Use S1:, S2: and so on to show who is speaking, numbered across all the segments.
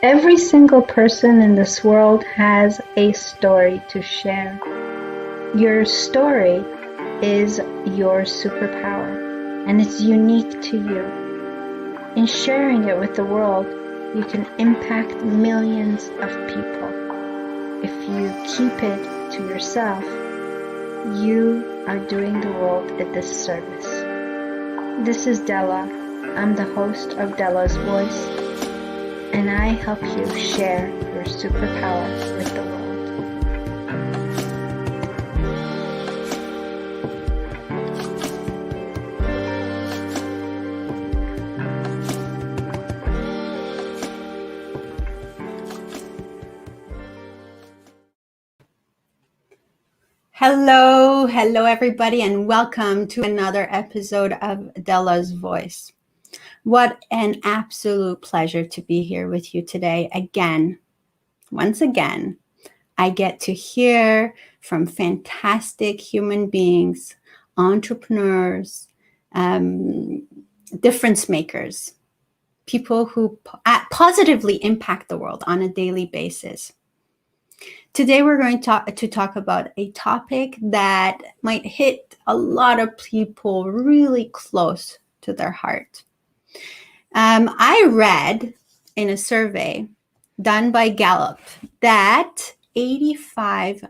S1: Every single person in this world has a story to share. Your story is your superpower, and it's unique to you. In sharing it with the world, you can impact millions of people. If you keep it to yourself, you are doing the world a disservice. This is Dela. I'm the host of Dela's Voice, and I help you share your superpower with the world.
S2: Hello everybody, and welcome to another episode of Dela's Voice. What an absolute pleasure to be here with you today again. Once again, I get to hear from fantastic human beings, entrepreneurs, difference makers, people who positively impact the world on a daily basis. Today, we're going to talk about a topic that might hit a lot of people really close to their heart. I read in a survey done by Gallup that 85%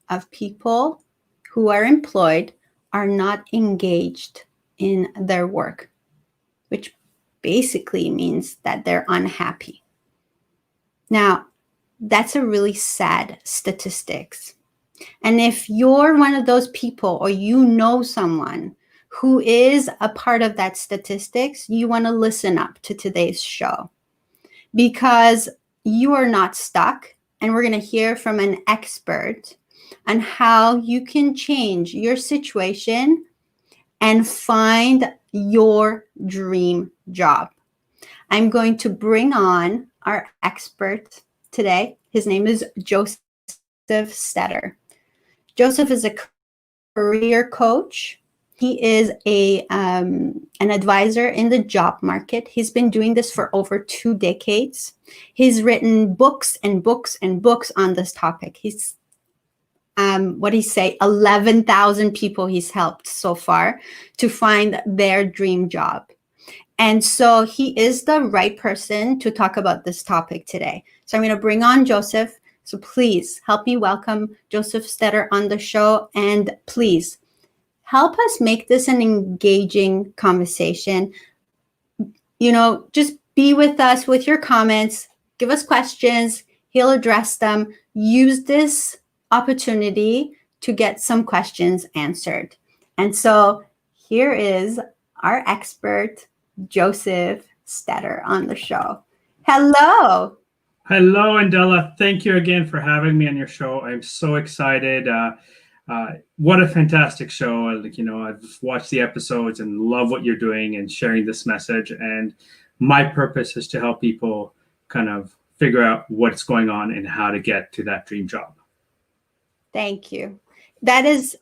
S2: of people who are employed are not engaged in their work, which basically means that they're unhappy. Now, that's a really sad statistics. And if you're one of those people or you know someone who is a part of that statistics, you want to listen up to today's show because you are not stuck. And we're going to hear from an expert on how you can change your situation and find your dream job. I'm going to bring on our expert today. His name is Josef Stetter. Josef is a career coach. He is an advisor in the job market. He's been doing this for over 2 decades. He's written books and books and books on this topic. He's 11,000 people he's helped so far to find their dream job. And so he is the right person to talk about this topic today. So I'm going to bring on Josef. So please help me welcome Josef Stetter on the show. And please help us make this an engaging conversation. Just be with us with your comments. Give us questions. He'll address them. Use this opportunity to get some questions answered. And so here is our expert, Josef Stetter, on the show. Hello.
S3: Hello, Dela. Thank you again for having me on your show. I'm so excited. What a fantastic show. I've watched the episodes and love what you're doing and sharing this message. And my purpose is to help people kind of figure out what's going on and how to get to that dream job.
S2: Thank you. That is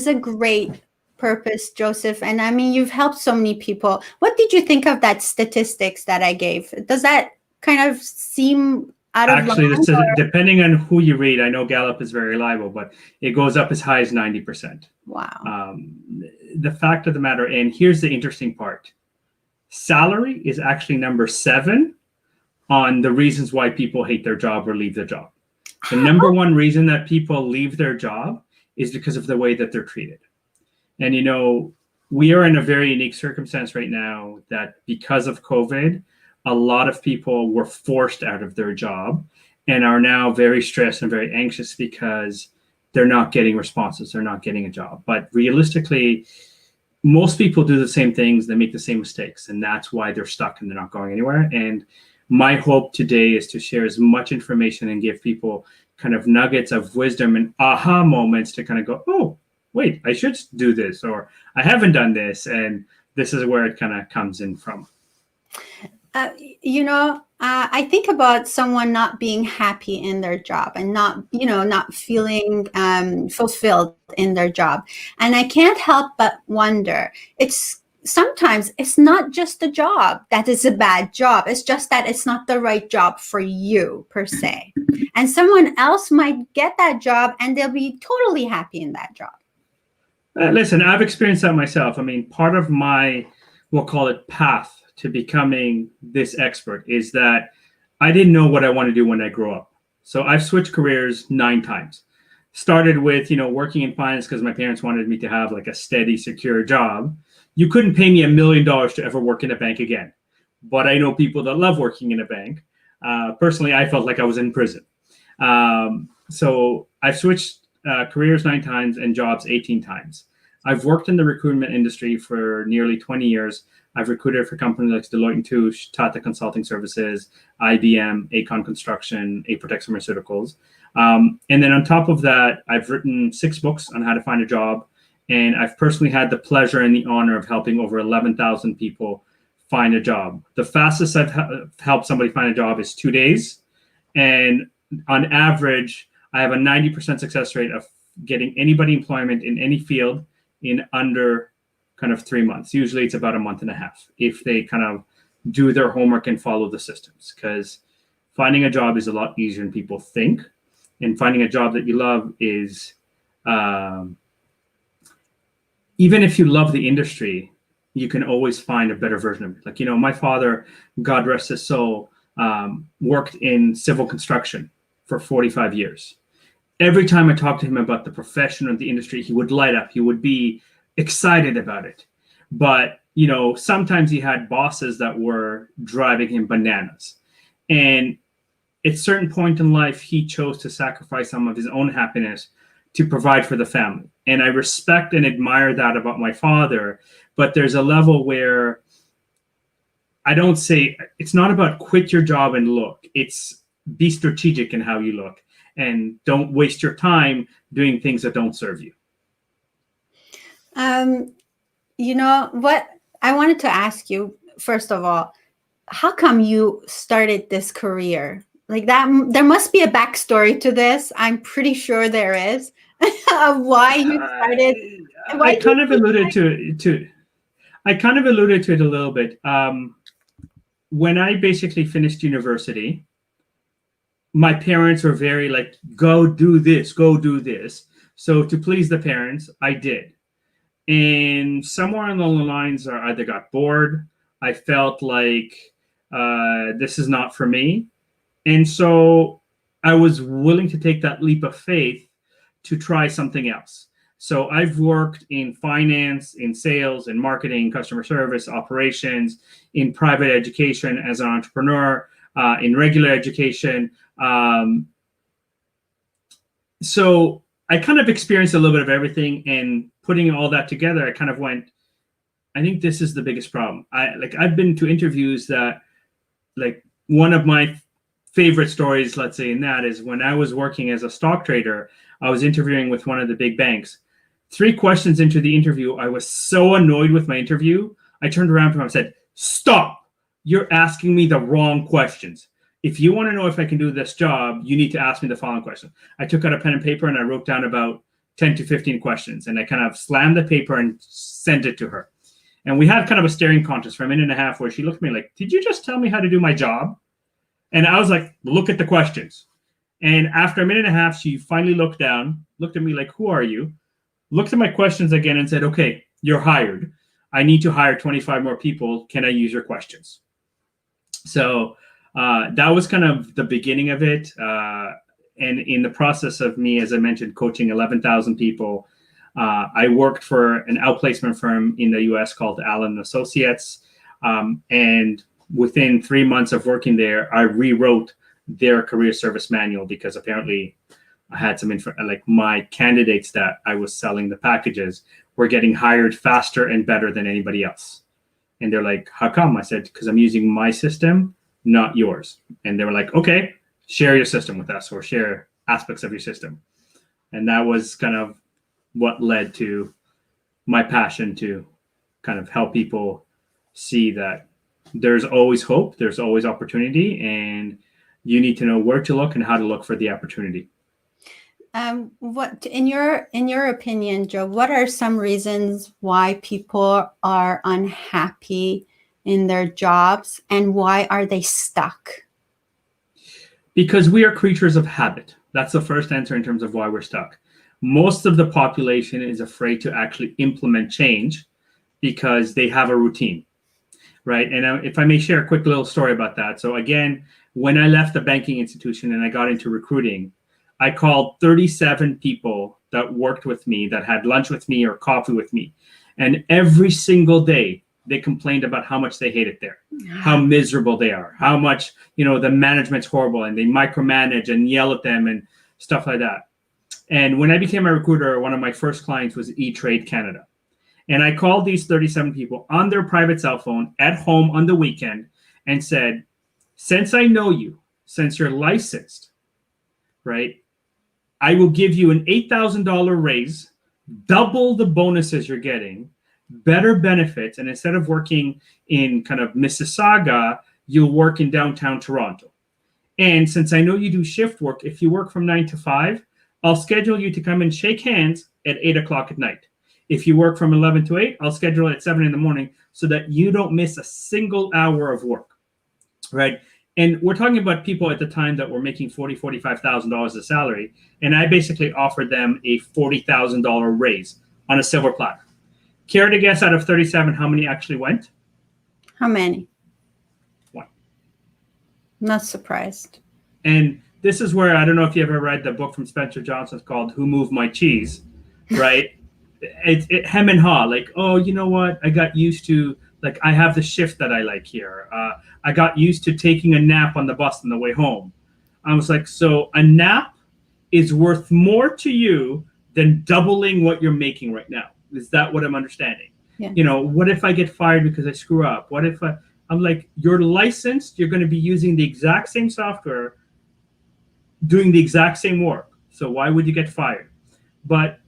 S2: a great purpose, Josef. And I mean, you've helped so many people. What did you think of that statistics that I gave? Does that kind of seem out of
S3: Actually,
S2: line?
S3: this is, depending on who you read, I know Gallup is very reliable, but it goes up as high as 90%.
S2: Wow.
S3: The fact of the matter, and here's the interesting part. Salary is actually number 7 on the reasons why people hate their job or leave their job. The number one reason that people leave their job is because of the way that they're treated. And, we are in a very unique circumstance right now that because of COVID, a lot of people were forced out of their job and are now very stressed and very anxious because they're not getting responses. They're not getting a job. But realistically, most people do the same things. They make the same mistakes. And that's why they're stuck and they're not going anywhere. And my hope today is to share as much information and give people kind of nuggets of wisdom and aha moments to kind of go, oh, wait, I should do this, or I haven't done this. And this is where it kind of comes in from.
S2: I think about someone not being happy in their job and not feeling fulfilled in their job. And I can't help but wonder, it's sometimes it's not just the job that is a bad job. It's just that it's not the right job for you per se. And someone else might get that job and they'll be totally happy in that job.
S3: Listen, I've experienced that myself. I mean, part of my, we'll call it path to becoming this expert is that I didn't know what I want to do when I grow up. So I've switched careers 9 times. Started with, working in finance because my parents wanted me to have like a steady, secure job. You couldn't pay me $1 million to ever work in a bank again. But I know people that love working in a bank. Personally, I felt like I was in prison. So I've switched careers 9 times and jobs 18 times. I've worked in the recruitment industry for nearly 20 years. I've recruited for companies like Deloitte & Touche, Tata Consulting Services, IBM, Aecon Construction, Apotex Pharmaceuticals. And then on top of that, I've written 6 books on how to find a job. And I've personally had the pleasure and the honor of helping over 11,000 people find a job. The fastest I've helped somebody find a job is 2 days. And on average, I have a 90% success rate of getting anybody employment in any field in under kind of 3 months. Usually it's about a month and a half if they kind of do their homework and follow the systems, because finding a job is a lot easier than people think. And finding a job that you love is, even if you love the industry, you can always find a better version of it. Like, my father, God rest his soul, worked in civil construction for 45 years. Every time I talked to him about the profession of the industry, he would light up. He would be excited about it. But, sometimes he had bosses that were driving him bananas. And at a certain point in life, he chose to sacrifice some of his own happiness to provide for the family. And I respect and admire that about my father. But there's a level where I don't say, it's not about quit your job and look. It's be strategic in how you look. And don't waste your time doing things that don't serve you.
S2: What I wanted to ask you, first of all, how come you started this career? Like that, there must be a backstory to this. I'm pretty sure there is, of why you started.
S3: I kind of alluded to it a little bit. When I basically finished university, my parents were very like, go do this, go do this. So to please the parents, I did. And somewhere along the lines, I either got bored, I felt like this is not for me. And so I was willing to take that leap of faith to try something else. So I've worked in finance, in sales, in marketing, customer service, operations, in private education as an entrepreneur, in regular education. So I kind of experienced a little bit of everything, and putting all that together, I kind of went, I think this is the biggest problem. I've been to interviews that, like, one of my favorite stories, let's say, in that is when I was working as a stock trader, I was interviewing with one of the big banks. 3 questions into the interview, I was so annoyed with my interview. I turned around to him and said, stop, you're asking me the wrong questions. If you want to know if I can do this job, you need to ask me the following question. I took out a pen and paper and I wrote down about 10 to 15 questions, and I kind of slammed the paper and sent it to her. And we had kind of a staring contest for a minute and a half where she looked at me like, did you just tell me how to do my job? And I was like, look at the questions. And after a minute and a half, she finally looked down, looked at me like, who are you? Looked at my questions again and said, okay, you're hired. I need to hire 25 more people. Can I use your questions? So that was kind of the beginning of it. And in the process of me, as I mentioned, coaching 11,000 people, I worked for an outplacement firm in the US called Allen Associates. And within 3 months of working there, I rewrote their career service manual because apparently I had some like my candidates that I was selling the packages were getting hired faster and better than anybody else. And they're like, how come? I said, because I'm using my system, not yours. And they were like, okay, share your system with us, or share aspects of your system. And that was kind of what led to my passion to kind of help people see that there's always hope, there's always opportunity, and you need to know where to look and how to look for the opportunity.
S2: What in your opinion, Joe? What are some reasons why people are unhappy in their jobs, and why are they stuck?
S3: Because we are creatures of habit. That's the first answer in terms of why we're stuck. Most of the population is afraid to actually implement change because they have a routine, right? And if I may share a quick little story about that. So again, when I left the banking institution and I got into recruiting, I called 37 people that worked with me, that had lunch with me or coffee with me. And every single day, they complained about how much they hate it there, how miserable they are, how much, the management's horrible and they micromanage and yell at them and stuff like that. And when I became a recruiter, one of my first clients was E-Trade Canada. And I called these 37 people on their private cell phone at home on the weekend and said, since I know you, since you're licensed, right, I will give you an $8,000 raise, double the bonuses you're getting, better benefits, and instead of working in kind of Mississauga, you'll work in downtown Toronto. And since I know you do shift work, if you work from 9 to 5, I'll schedule you to come and shake hands at 8 o'clock at night. If you work from 11 to 8, I'll schedule it at 7 in the morning so that you don't miss a single hour of work, right? And we're talking about people at the time that were making $40,000, $45,000 a salary. And I basically offered them a $40,000 raise on a silver platter. Care to guess out of 37, how many actually went?
S2: How many?
S3: One.
S2: Not surprised.
S3: And this is where, I don't know if you ever read the book from Spencer Johnson called Who Moved My Cheese, right? It hem and haw, like, oh, you know what? I got used to, like, I have the shift that I like here. I got used to taking a nap on the bus on the way home. I was like, so a nap is worth more to you than doubling what you're making right now. Is that what I'm understanding?
S2: Yeah.
S3: What if I get fired because I screw up? What if I'm like, you're licensed, you're going to be using the exact same software, doing the exact same work. So why would you get fired? But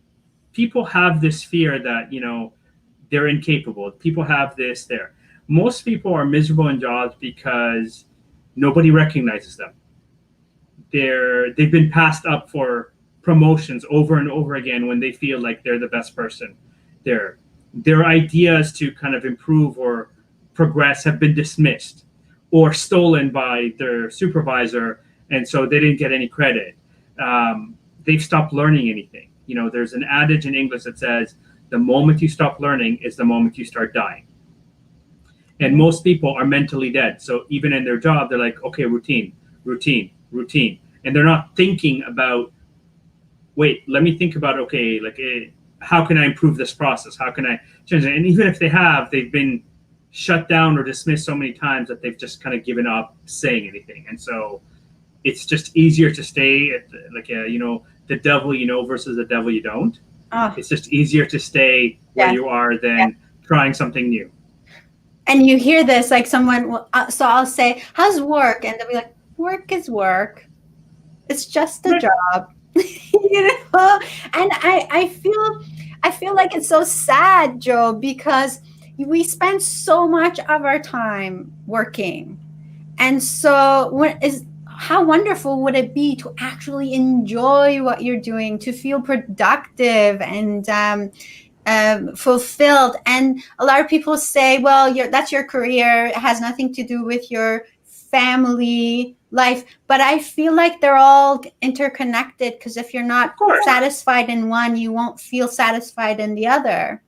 S3: people have this fear that, they're incapable. People have this there. Most people are miserable in jobs because nobody recognizes them. They've been passed up for promotions over and over again when they feel like they're the best person. Their ideas to kind of improve or progress have been dismissed or stolen by their supervisor, and so they didn't get any credit. They've stopped learning anything. There's an adage in English that says, the moment you stop learning is the moment you start dying. And most people are mentally dead. So even in their job, they're like, okay, routine. And they're not thinking about, wait, let me think about, okay, like, how can I improve this process? How can I change it? And even if they've been shut down or dismissed so many times that they've just kind of given up saying anything. And so it's just easier to stay at, the devil versus the devil you don't. It's just easier to stay where you are than trying something new.
S2: And you hear this, like someone, so I'll say, how's work? And they'll be like, work is work. It's just a job. And I feel like it's so sad, Joe, because we spend so much of our time working. And so how wonderful would it be to actually enjoy what you're doing, to feel productive and fulfilled? And a lot of people say, well, that's your career. It has nothing to do with your family life. But I feel like they're all interconnected, because if you're not satisfied in one, you won't feel satisfied in the other.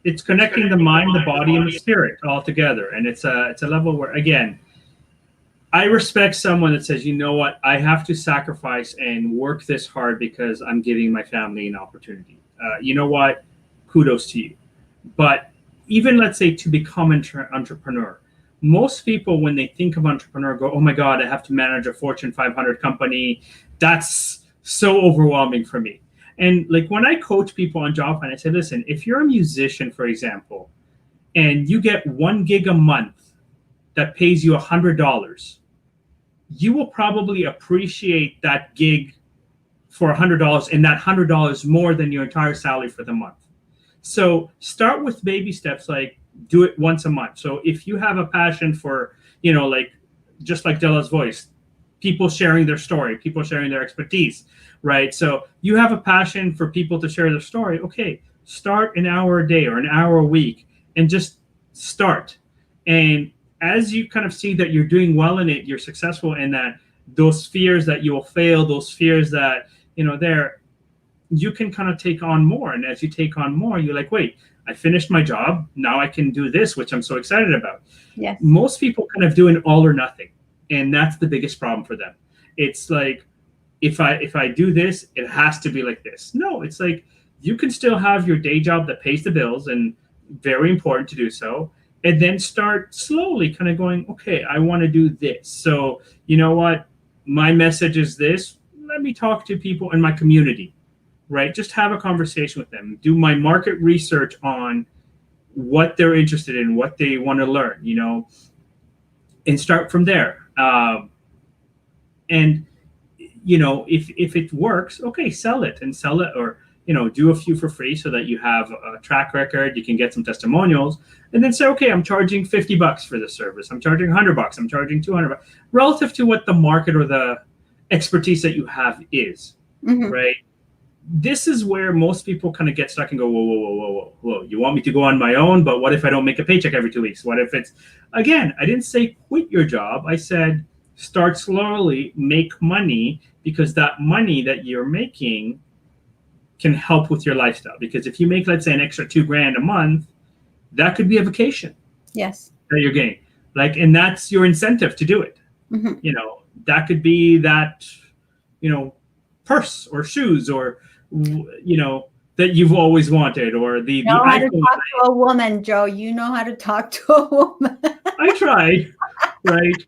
S3: It's connecting the mind, the body, and the spirit all together. And it's a level where, again, I respect someone that says, you know what, I have to sacrifice and work this hard because I'm giving my family an opportunity. You know what? Kudos to you. But even, let's say, to become an entrepreneur, most people, when they think of entrepreneur, go, oh my God, I have to manage a Fortune 500 company. That's so overwhelming for me. And like when I coach people on job hunt, I say, listen, if you're a musician, for example, and you get 1 gig a month that pays you $100, you will probably appreciate that gig for $100, and that $100 more than your entire salary for the month. So start with baby steps, like do it once a month. So if you have a passion for, like just like Dela's voice, people sharing their story, people sharing their expertise, right? So you have a passion for people to share their story. Okay, start an hour a day or an hour a week and just start. And as you kind of see that you're doing well in it, you're successful in that, those fears that you will fail, those fears that, you can kind of take on more. And as you take on more, you're like, wait, I finished my job. Now I can do this, which I'm so excited about.
S2: Yes.
S3: Most people kind of do an all or nothing. And that's the biggest problem for them. It's like, if I do this, it has to be like this. No, it's like, you can still have your day job that pays the bills, and very important to do so. And then start slowly kind of going, okay, I want to do this. So you know what? My message is this. Let me talk to people in my community, right? Just have a conversation with them. Do my market research on what they're interested in, what they want to learn, and start from there. And if it works, okay, sell it, or do a few for free so that you have a track record. You can get some testimonials, and then say, okay, I'm charging $50 for this service. I'm charging $100. I'm charging $200 relative to what the market or the expertise that you have is, right? This is where most people kind of get stuck and go, whoa. You want me to go on my own, but what if I don't make a paycheck every 2 weeks? What if it's, again, I didn't say quit your job. I said, start slowly, make money, because that money that you're making can help with your lifestyle. Because if you make, let's say, an extra $2,000 a month, that could be a vacation.
S2: Yes.
S3: That you're getting. And that's your incentive to do it. That could be that, purse or shoes or, that you've always wanted, or the
S2: know how to
S3: iPhone.
S2: talk to a woman, Joe. You know how to talk to a woman.
S3: I tried, right?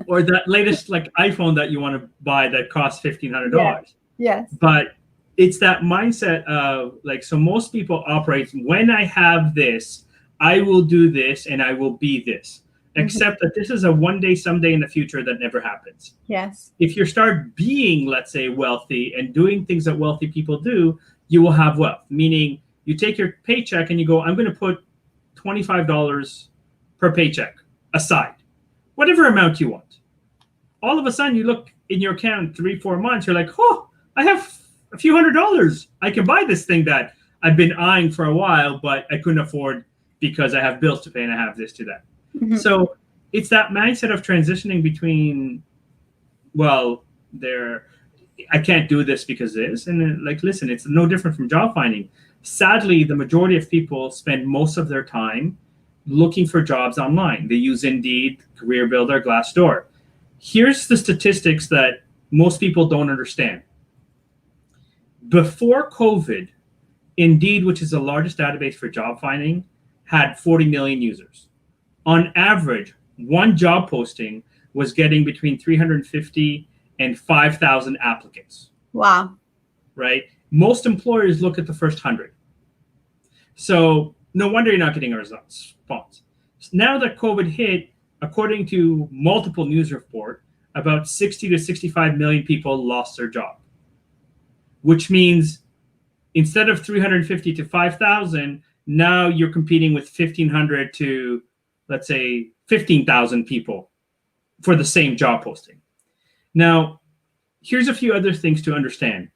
S3: Or that latest iPhone that you want to buy that costs $1,500.
S2: Yes.
S3: But it's that mindset of so most people operate, when I have this, I will do this and I will be this. Except that this is a one day, someday in the future that never happens.
S2: Yes.
S3: If you start being, let's say, wealthy and doing things that wealthy people do, you will have wealth. Meaning you take your paycheck and you go, I'm going to put $25 per paycheck aside, whatever amount you want. All of a sudden you look in your account 3-4 months, you're like, oh, I have a few $100s. I can buy this thing that I've been eyeing for a while, but I couldn't afford because I have bills to pay and I have this to that. So it's that mindset of transitioning between, I can't do this because this, and then listen, it's no different from job finding. Sadly, the majority of people spend most of their time looking for jobs online. They use Indeed, Career Builder, Glassdoor. Here's the statistics that most people don't understand. Before COVID, Indeed, which is the largest database for job finding, had 40 million users. On average, one job posting was getting between 350 and 5,000 applicants.
S2: Wow.
S3: Right? Most employers look at the first 100. So no wonder you're not getting a response. Now that COVID hit, according to multiple news reports, about 60 to 65 million people lost their job, which means instead of 350 to 5,000, now you're competing with 1,500 to, let's say, 15,000 people for the same job posting. Now, here's a few other things to understand.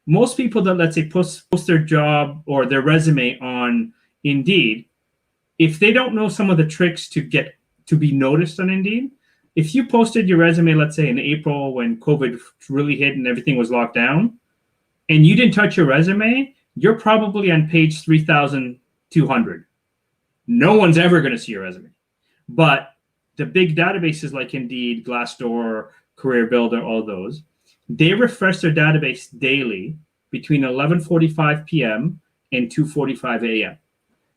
S3: Most people that, let's say, post their job or their resume on Indeed, if they don't know some of the tricks to get to be noticed on Indeed, if you posted your resume, let's say in April when COVID really hit and everything was locked down, and you didn't touch your resume, you're probably on page 3,200. No one's ever going to see your resume. But the big databases like Indeed, Glassdoor, Career Builder, all those, they refresh their database daily between 11:45 p.m. and 2:45 a.m.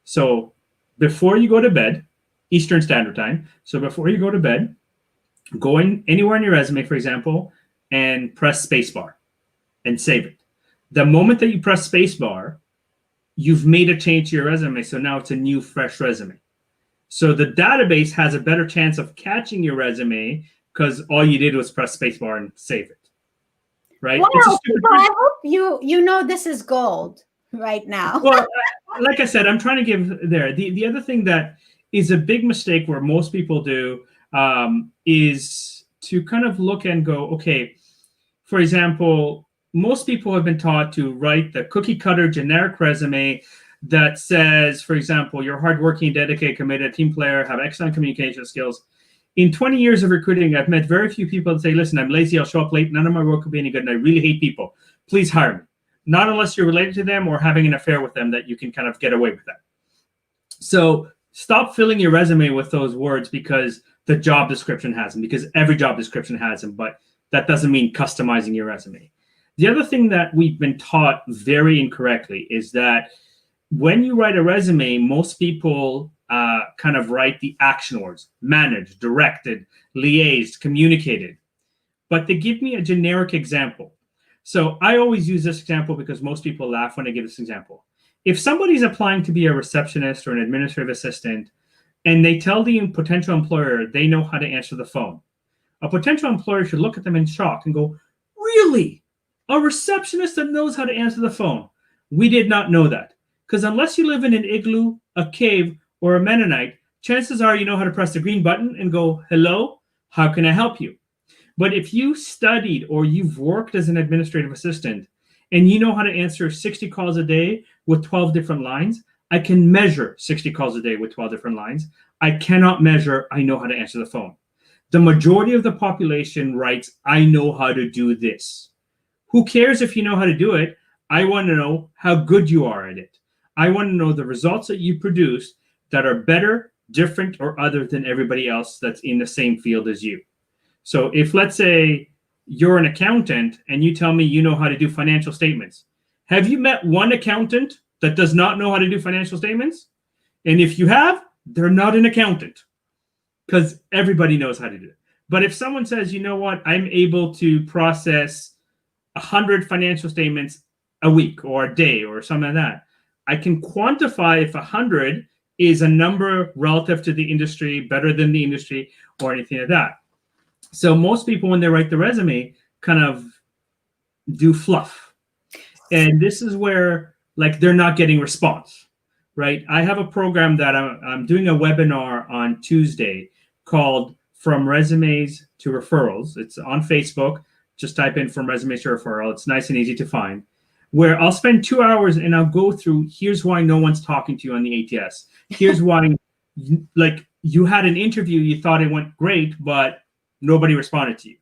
S3: So before you go to bed, Eastern Standard Time, so before you go to bed, go in anywhere in your resume, for example, and press spacebar and save it. The moment that you press spacebar, you've made a change to your resume. So now it's a new, fresh resume. So the database has a better chance of catching your resume because all you did was press spacebar and save it. Right?
S2: Wow,
S3: It's a stupid
S2: I hope you know this is gold right now.
S3: Well, like I said, I'm trying to give there. The other thing that is a big mistake where most people do is to kind of look and go, okay, for example, most people have been taught to write the cookie cutter generic resume that says, for example, you're hardworking, dedicated, committed, team player, have excellent communication skills. In 20 years of recruiting, I've met very few people that say, listen, I'm lazy, I'll show up late, none of my work will be any good, and I really hate people. Please hire me. Not unless you're related to them or having an affair with them that you can kind of get away with that. So stop filling your resume with those words because the job description has them, because every job description has them, but that doesn't mean customizing your resume. The other thing that we've been taught very incorrectly is that when you write a resume, most people kind of write the action words: managed, directed, liaised, communicated. But they give me a generic example. So I always use this example because most people laugh when I give this example. If somebody's applying to be a receptionist or an administrative assistant, and they tell the potential employer they know how to answer the phone, a potential employer should look at them in shock and go, really? A receptionist that knows how to answer the phone? We did not know that. Because unless you live in an igloo, a cave, or a Mennonite, chances are you know how to press the green button and go, hello, how can I help you? But if you studied or you've worked as an administrative assistant and you know how to answer 60 calls a day with 12 different lines, I can measure 60 calls a day with 12 different lines. I cannot measure I know how to answer the phone. The majority of the population writes, I know how to do this. Who cares if you know how to do it? I want to know how good you are at it. I want to know the results that you produce that are better, different, or other than everybody else that's in the same field as you. So if, let's say, you're an accountant and you tell me you know how to do financial statements, have you met one accountant that does not know how to do financial statements? And if you have, they're not an accountant, because everybody knows how to do it. But if someone says, you know what, I'm able to process 100 financial statements a week or a day or something like that, I can quantify if 100 is a number relative to the industry, better than the industry, or anything like that. So most people, when they write the resume, kind of do fluff. And this is where, like, they're not getting response, right? I have a program that I'm doing a webinar on Tuesday called From Resumes to Referrals. It's on Facebook. Just type in From Resumes to Referral. It's nice and easy to find. Where I'll spend 2 hours and I'll go through, here's why no one's talking to you on the ATS. Here's why, like, you had an interview, you thought it went great, but nobody responded to you.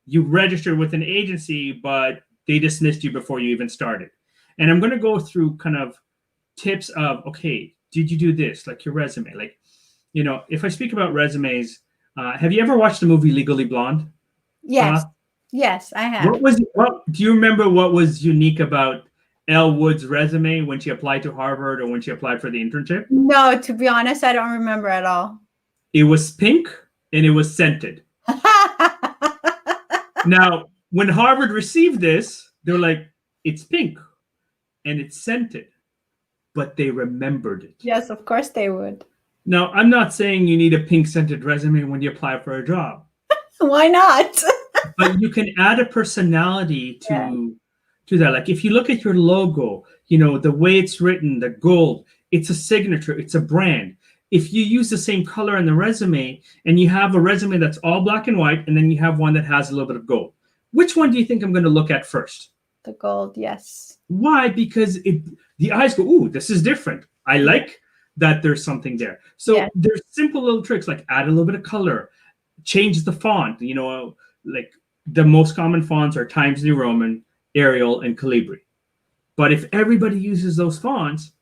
S3: You registered with an agency, but they dismissed you before you even started. And I'm going to go through kind of tips of, okay, did you do this? Like your resume. Like, you know, if I speak about resumes, have you ever watched the movie Legally Blonde?
S2: Yes. Yes, I have.
S3: What do you remember what was unique about Elle Wood's resume when she applied to Harvard or when she applied for the internship?
S2: No, to be honest, I don't remember at all.
S3: It was pink and it was scented. Now, when Harvard received this, they're like, it's pink and it's scented, but they remembered it.
S2: Yes, of course they would.
S3: Now, I'm not saying you need a pink scented resume when you apply for a job.
S2: Why not?
S3: But you can add a personality to that. Like if you look at your logo, you know, the way it's written, the gold, it's a signature, it's a brand. If you use the same color in the resume and you have a resume that's all black and white, and then you have one that has a little bit of gold, which one do you think I'm going to look at first?
S2: The gold, yes.
S3: Why? Because the eyes go, ooh, this is different. I like that there's something there. So there's simple little tricks like add a little bit of color, change the font. You know, like the most common fonts are Times New Roman, Arial, and Calibri. But if everybody uses those fonts,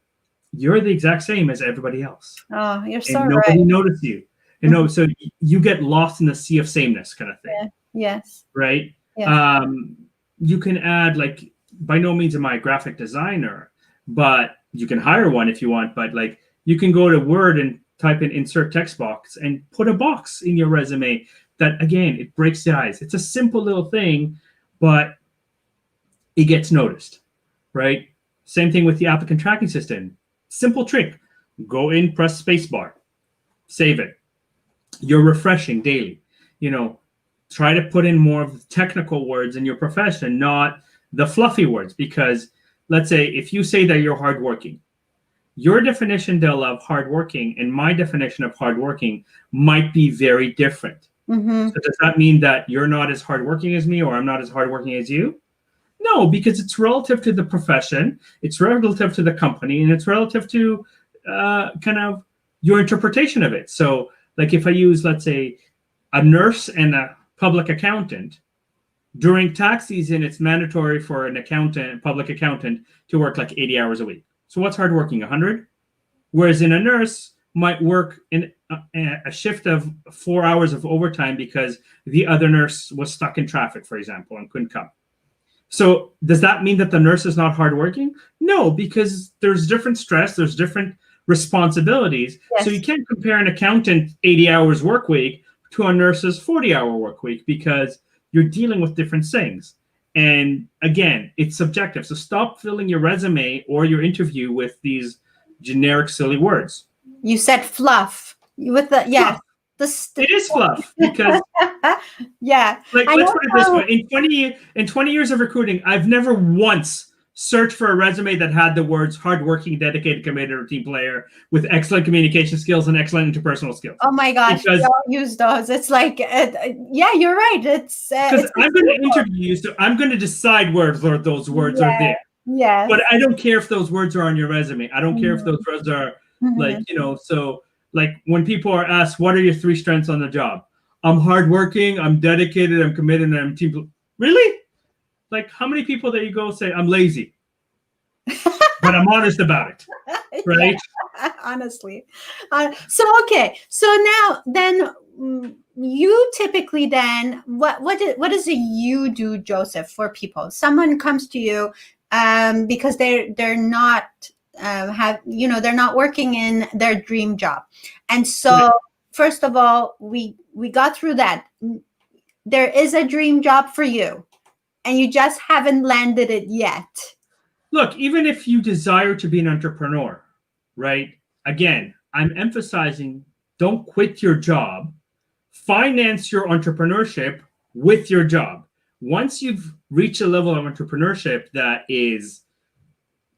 S3: you're the exact same as everybody else.
S2: Oh, you're so
S3: and
S2: right.
S3: Nobody noticed you. You know, so you get lost in the sea of sameness kind of thing.
S2: Yeah. Yes.
S3: Right?
S2: Yeah.
S3: You can add, like, by no means am I a graphic designer, but you can hire one if you want. But like you can go to Word and type in insert text box and put a box in your resume that, again, it breaks the ice. It's a simple little thing, but it gets noticed, right? Same thing with the applicant tracking system. Simple trick. Go in, press spacebar, save it. You're refreshing daily. You know, try to put in more of the technical words in your profession, not the fluffy words. Because let's say if you say that you're hardworking, your definition, Dela, of hardworking and my definition of hardworking might be very different.
S2: Mm-hmm.
S3: So does that mean that you're not as hardworking as me or I'm not as hardworking as you? No, because it's relative to the profession, it's relative to the company, and it's relative to kind of your interpretation of it. So, like if I use, let's say, a nurse and a public accountant, during tax season, it's mandatory for an accountant, public accountant, to work like 80 hours a week. So what's hardworking? 100? Whereas in a nurse might work in a shift of 4 hours of overtime because the other nurse was stuck in traffic, for example, and couldn't come. So does that mean that the nurse is not hardworking? No, because there's different stress, there's different responsibilities.
S2: Yes.
S3: So you can't compare an accountant 80 hours work week to a nurse's 40-hour work week because you're dealing with different things. And again, it's subjective. So stop filling your resume or your interview with these generic, silly words.
S2: You said fluff with the
S3: Fluff. It is fluff because
S2: yeah.
S3: like let's put it this way. In 20 years of recruiting, I've never once searched for a resume that had the words hardworking, dedicated, committed, or team player with excellent communication skills and excellent interpersonal skills.
S2: Oh my gosh, we all use those. It's like, yeah, you're right. It's
S3: because I'm going to interview you, so I'm going to decide where those words are there.
S2: Yes.
S3: But I don't care if those words are on your resume. I don't care if those words are like, so like when people are asked, what are your 3 strengths on the job? I'm hardworking, I'm dedicated, I'm committed, and I'm team. Really? Like how many people there you go say I'm lazy, but I'm honest about it, right?
S2: Yeah, honestly. Okay. So now then you typically then what does you do, Joseph, for people? Someone comes to you because they're not they're not working in their dream job. And so first of all, we got through that. There is a dream job for you and you just haven't landed it yet.
S3: Look, even if you desire to be an entrepreneur, right? Again, I'm emphasizing don't quit your job. Finance your entrepreneurship with your job. Once you've reached a level of entrepreneurship that is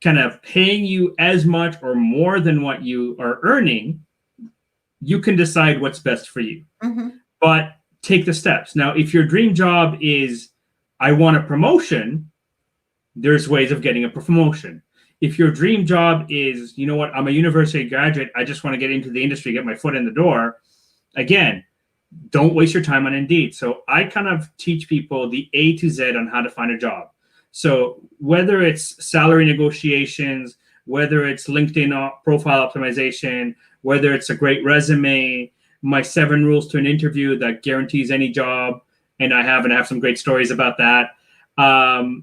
S3: kind of paying you as much or more than what you are earning, you can decide what's best for you.
S2: Mm-hmm.
S3: But take the steps. Now, if your dream job is, I want a promotion, there's ways of getting a promotion. If your dream job is, you know what, I'm a university graduate, I just want to get into the industry, get my foot in the door, again, don't waste your time on Indeed. So I kind of teach people the A to Z on how to find a job. So whether it's salary negotiations, whether it's LinkedIn profile optimization, whether it's a great resume, my 7 rules to an interview that guarantees any job, and I have some great stories about that. How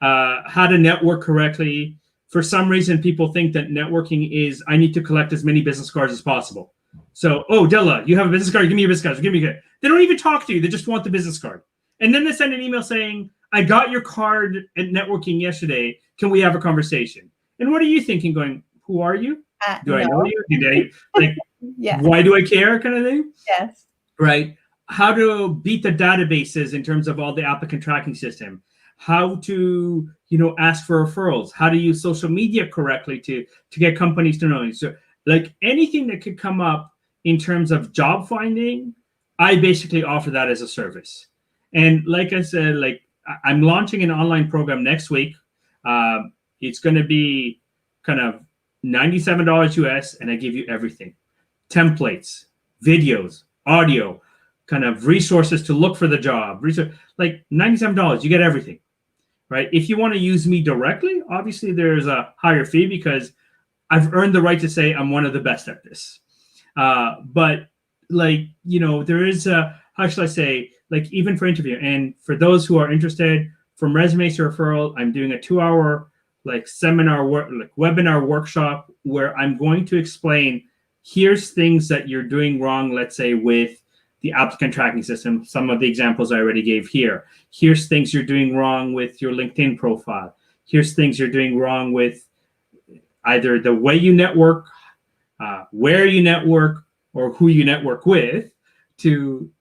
S3: to network correctly. For some reason, people think that networking is, I need to collect as many business cards as possible. So, Dela, you have a business card, give me a business card, give me a card. They don't even talk to you, they just want the business card. And then they send an email saying, I got your card at networking yesterday, can we have a conversation? And what are you thinking going, who are you? Do I know you? Why do I care kind of thing?
S2: Yes.
S3: Right. How to beat the databases in terms of all the applicant tracking system, how to, ask for referrals, how to use social media correctly to get companies to know you. So like anything that could come up in terms of job finding, I basically offer that as a service. And like I said, like I'm launching an online program next week. It's going to be kind of $97 US, and I give you everything. Templates, videos, audio, kind of resources to look for the job. Like $97, you get everything, right? If you want to use me directly, obviously there's a higher fee because I've earned the right to say I'm one of the best at this. But there is how should I say, like even for interview, and for those who are interested, from resume to referral, I'm doing a 2-hour webinar workshop where I'm going to explain, here's things that you're doing wrong, let's say with the applicant tracking system, some of the examples I already gave here. Here's things you're doing wrong with your LinkedIn profile. Here's things you're doing wrong with either the way you network, where you network, or who you network with to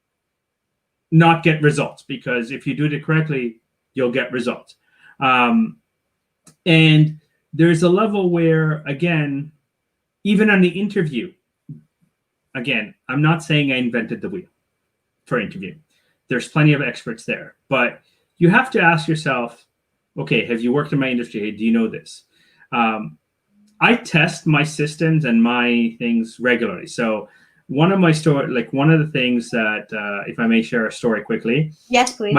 S3: not get results. Because if you do it correctly, you'll get results. And there's a level where, again, even on the interview, again, I'm not saying I invented the wheel. for interviewing. There's plenty of experts there, but you have to ask yourself, okay, have you worked in my industry? Hey, do you know this? I test my systems and my things regularly. So one of the things that, if I may share a story quickly.
S2: Yes, please.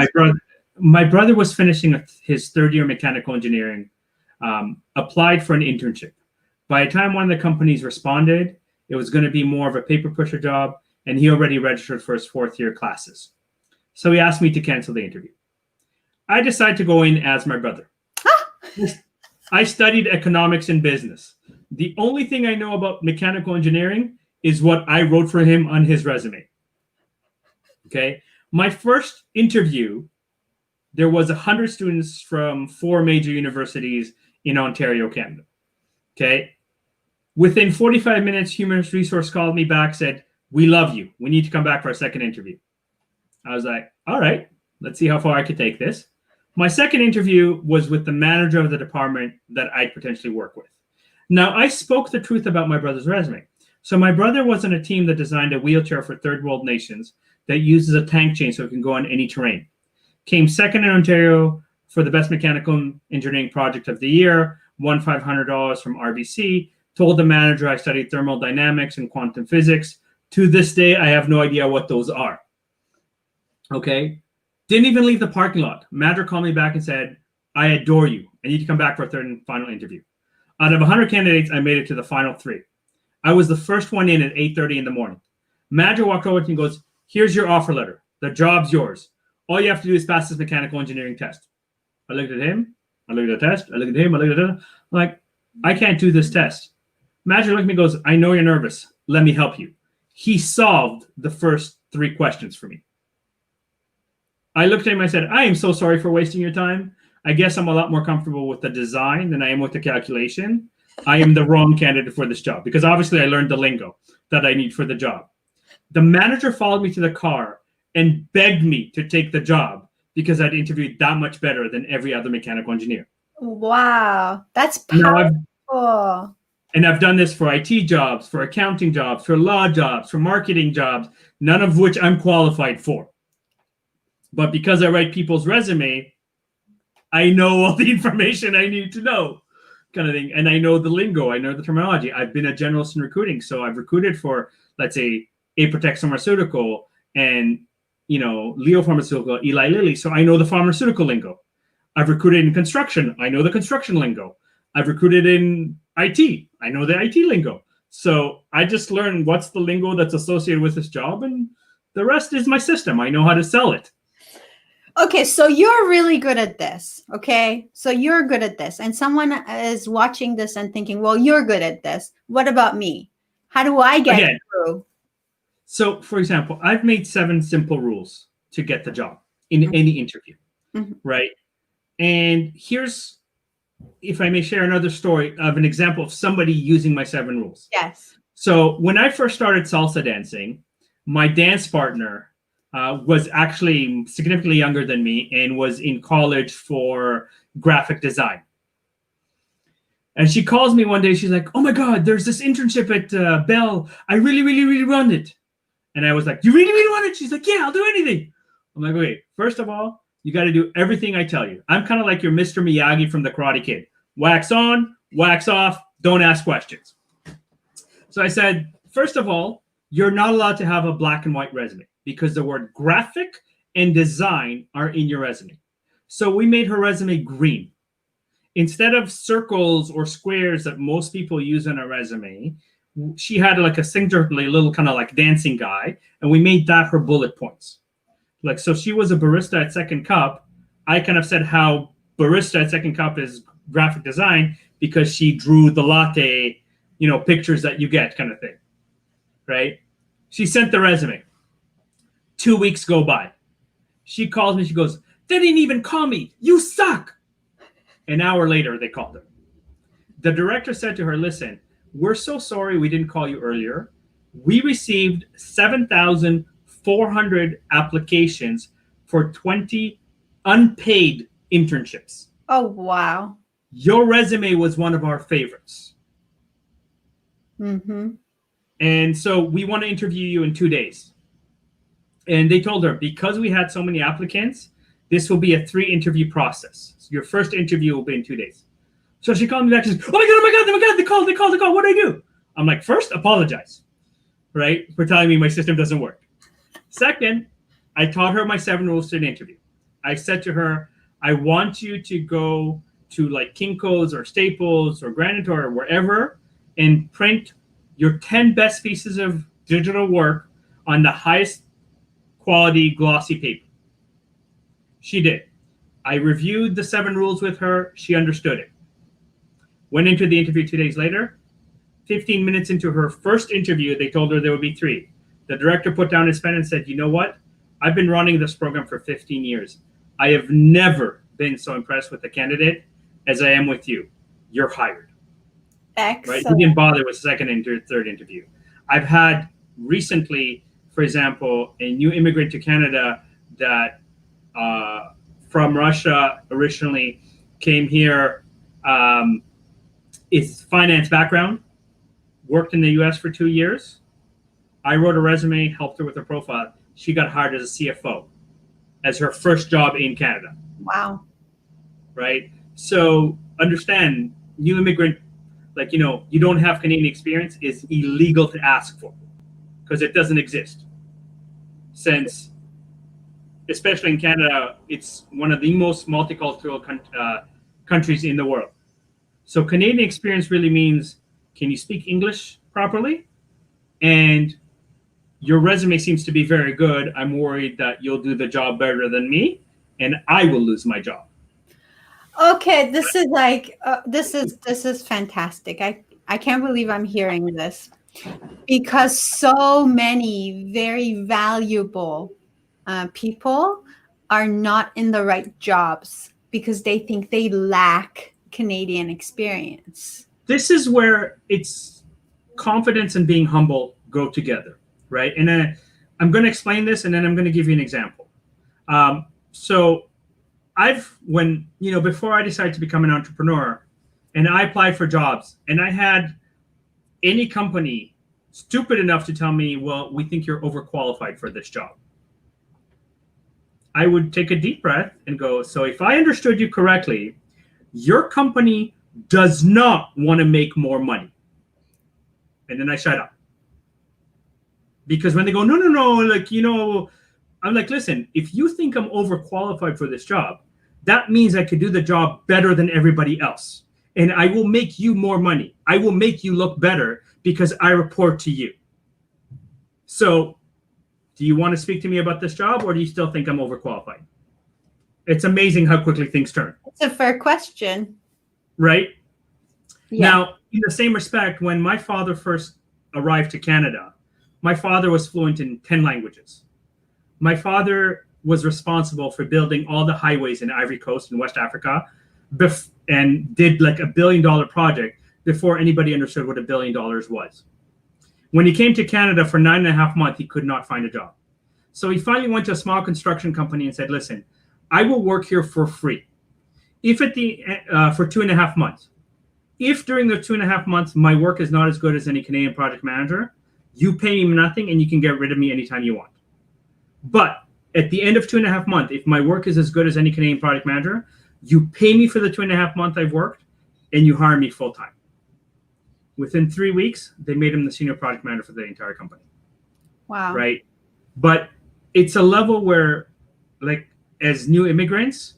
S3: My brother was finishing his third year mechanical engineering, applied for an internship. By the time one of the companies responded, it was going to be more of a paper pusher job, and he already registered for his fourth year classes. So he asked me to cancel the interview. I decided to go in as my brother. I studied economics and business. The only thing I know about mechanical engineering is what I wrote for him on his resume. Okay. My first interview, there was 100 students from 4 major universities in Ontario, Canada. Okay. Within 45 minutes, Human Resource called me back, said, "We love you. We need to come back for a second interview." I was like, all right, let's see how far I could take this. My second interview was with the manager of the department that I'd potentially work with. Now, I spoke the truth about my brother's resume. So my brother was on a team that designed a wheelchair for third world nations that uses a tank chain so it can go on any terrain. Came second in Ontario for the best mechanical engineering project of the year, won $500 from RBC, told the manager I studied thermodynamics and quantum physics. To this day, I have no idea what those are. Okay. Didn't even leave the parking lot. Manager called me back and said, "I adore you. I need to come back for a third and final interview." Out of 100 candidates, I made it to the final 3. I was the first one in at 8:30 in the morning. Manager walked over to me and goes, "Here's your offer letter. The job's yours. All you have to do is pass this mechanical engineering test." I looked at him. I looked at the test. I looked at him. I looked at him. I'm like, I can't do this test. Manager looked at me and goes, "I know you're nervous. Let me help you." He solved the first 3 questions for me. I looked at him, I said, "I am so sorry for wasting your time. I guess I'm a lot more comfortable with the design than I am with the calculation. I am the wrong candidate for this job," because obviously I learned the lingo that I need for the job. The manager followed me to the car and begged me to take the job because I'd interviewed that much better than every other mechanical engineer.
S2: Wow, that's powerful.
S3: I've done this for IT jobs, for accounting jobs, for law jobs, for marketing jobs, none of which I'm qualified for. But because I write people's resume, I know all the information I need to know, kind of thing. And I know the lingo, I know the terminology. I've been a generalist in recruiting. So I've recruited for, let's say, Apotex Pharmaceutical and, Leo Pharmaceutical, Eli Lilly. So I know the pharmaceutical lingo. I've recruited in construction. I know the construction lingo. I've recruited in IT. I know the IT lingo. So I just learned what's the lingo that's associated with this job, and the rest is my system. I know how to sell it.
S2: Okay, so you're really good at this, okay? So you're good at this. And someone is watching this and thinking, well, you're good at this. What about me? How do I get through?
S3: So, for example, I've made 7 simple rules to get the job in any interview, right? And here's, if I may share another story of an example of somebody using my 7 rules.
S2: Yes.
S3: So when I first started salsa dancing, my dance partner was actually significantly younger than me and was in college for graphic design. And she calls me one day. She's like, "Oh my God, there's this internship at Bell. I really, really, really want it." And I was like, "You really, really want it?" She's like, "Yeah, I'll do anything." I'm like, "Okay, first of all, you got to do everything I tell you." I'm kind of like your Mr. Miyagi from The Karate Kid. Wax on, wax off, don't ask questions. So I said, first of all, you're not allowed to have a black and white resume because the word graphic and design are in your resume. So we made her resume green. Instead of circles or squares that most people use on a resume, she had like a singularly little kind of like dancing guy, and we made that her bullet points. Like, so she was a barista at Second Cup. I kind of said how barista at Second Cup is graphic design because she drew the latte, pictures that you get kind of thing, right? She sent the resume. 2 weeks go by. She calls me. She goes, "They didn't even call me. You suck." An hour later, they called her. The director said to her, "Listen, we're so sorry we didn't call you earlier. We received 7,400 applications for 20 unpaid internships.
S2: Oh, wow.
S3: Your resume was one of our favorites. And so we want to interview you in 2 days." And they told her, because we had so many applicants, this will be a 3-interview process. So your first interview will be in 2 days. So she called me back and says, oh my God, they called. What do I do? I'm like, first, apologize, right? For telling me my system doesn't work. Second, I taught her my 7 rules to an interview. I said to her, I want you to go to like Kinko's or Staples or Granite or wherever and print your 10 best pieces of digital work on the highest quality glossy paper. She did. I reviewed the 7 rules with her. She understood it. Went into the interview 2 days later. 15 minutes into her first interview, they told her there would be 3. The director put down his pen and said, you know what? I've been running this program for 15 years. I have never been so impressed with the candidate as I am with you. You're hired.
S2: Excellent.
S3: Right? He didn't bother with second and third interview. I've had recently, for example, a new immigrant to Canada that from Russia originally came here, is finance background, worked in the US for 2 years. I wrote a resume, helped her with her profile. She got hired as a CFO as her first job in Canada.
S2: Wow.
S3: Right? So understand, new immigrant, like, you don't have Canadian experience is illegal to ask for because it doesn't exist. Since, especially in Canada, it's one of the most multicultural countries in the world. So Canadian experience really means, can you speak English properly? And your resume seems to be very good. I'm worried that you'll do the job better than me and I will lose my job.
S2: Okay, this is like this is fantastic. I can't believe I'm hearing this, because so many very valuable people are not in the right jobs because they think they lack Canadian experience.
S3: This is where it's confidence and being humble go together, right? And I'm going to explain this, and then I'm going to give you an example. So before I decided to become an entrepreneur, and I applied for jobs, and I had any company stupid enough to tell me, well, we think you're overqualified for this job. I would take a deep breath and go, so if I understood you correctly, your company does not want to make more money. And then I shut up. Because when they go, no, like, I'm like, listen, if you think I'm overqualified for this job, that means I could do the job better than everybody else. And I will make you more money. I will make you look better because I report to you. So do you want to speak to me about this job, or do you still think I'm overqualified? It's amazing how quickly things turn.
S2: It's a fair question.
S3: Right?
S2: Yeah.
S3: Now, in the same respect, when my father first arrived to Canada, my father was fluent in 10 languages. My father was responsible for building all the highways in Ivory Coast in West Africa and did like $1 billion project before anybody understood what $1 billion was. When he came to Canada for 9.5 months, he could not find a job. So he finally went to a small construction company and said, listen, I will work here for free. If for 2.5 months, if during the 2.5 months, my work is not as good as any Canadian project manager, you pay me nothing and you can get rid of me anytime you want. But at the end of 2.5 months, if my work is as good as any Canadian project manager, you pay me for the 2.5 months I've worked and you hire me full time. Within 3 weeks, they made him the senior project manager for the entire company.
S2: Wow.
S3: Right? But it's a level where, like, as new immigrants,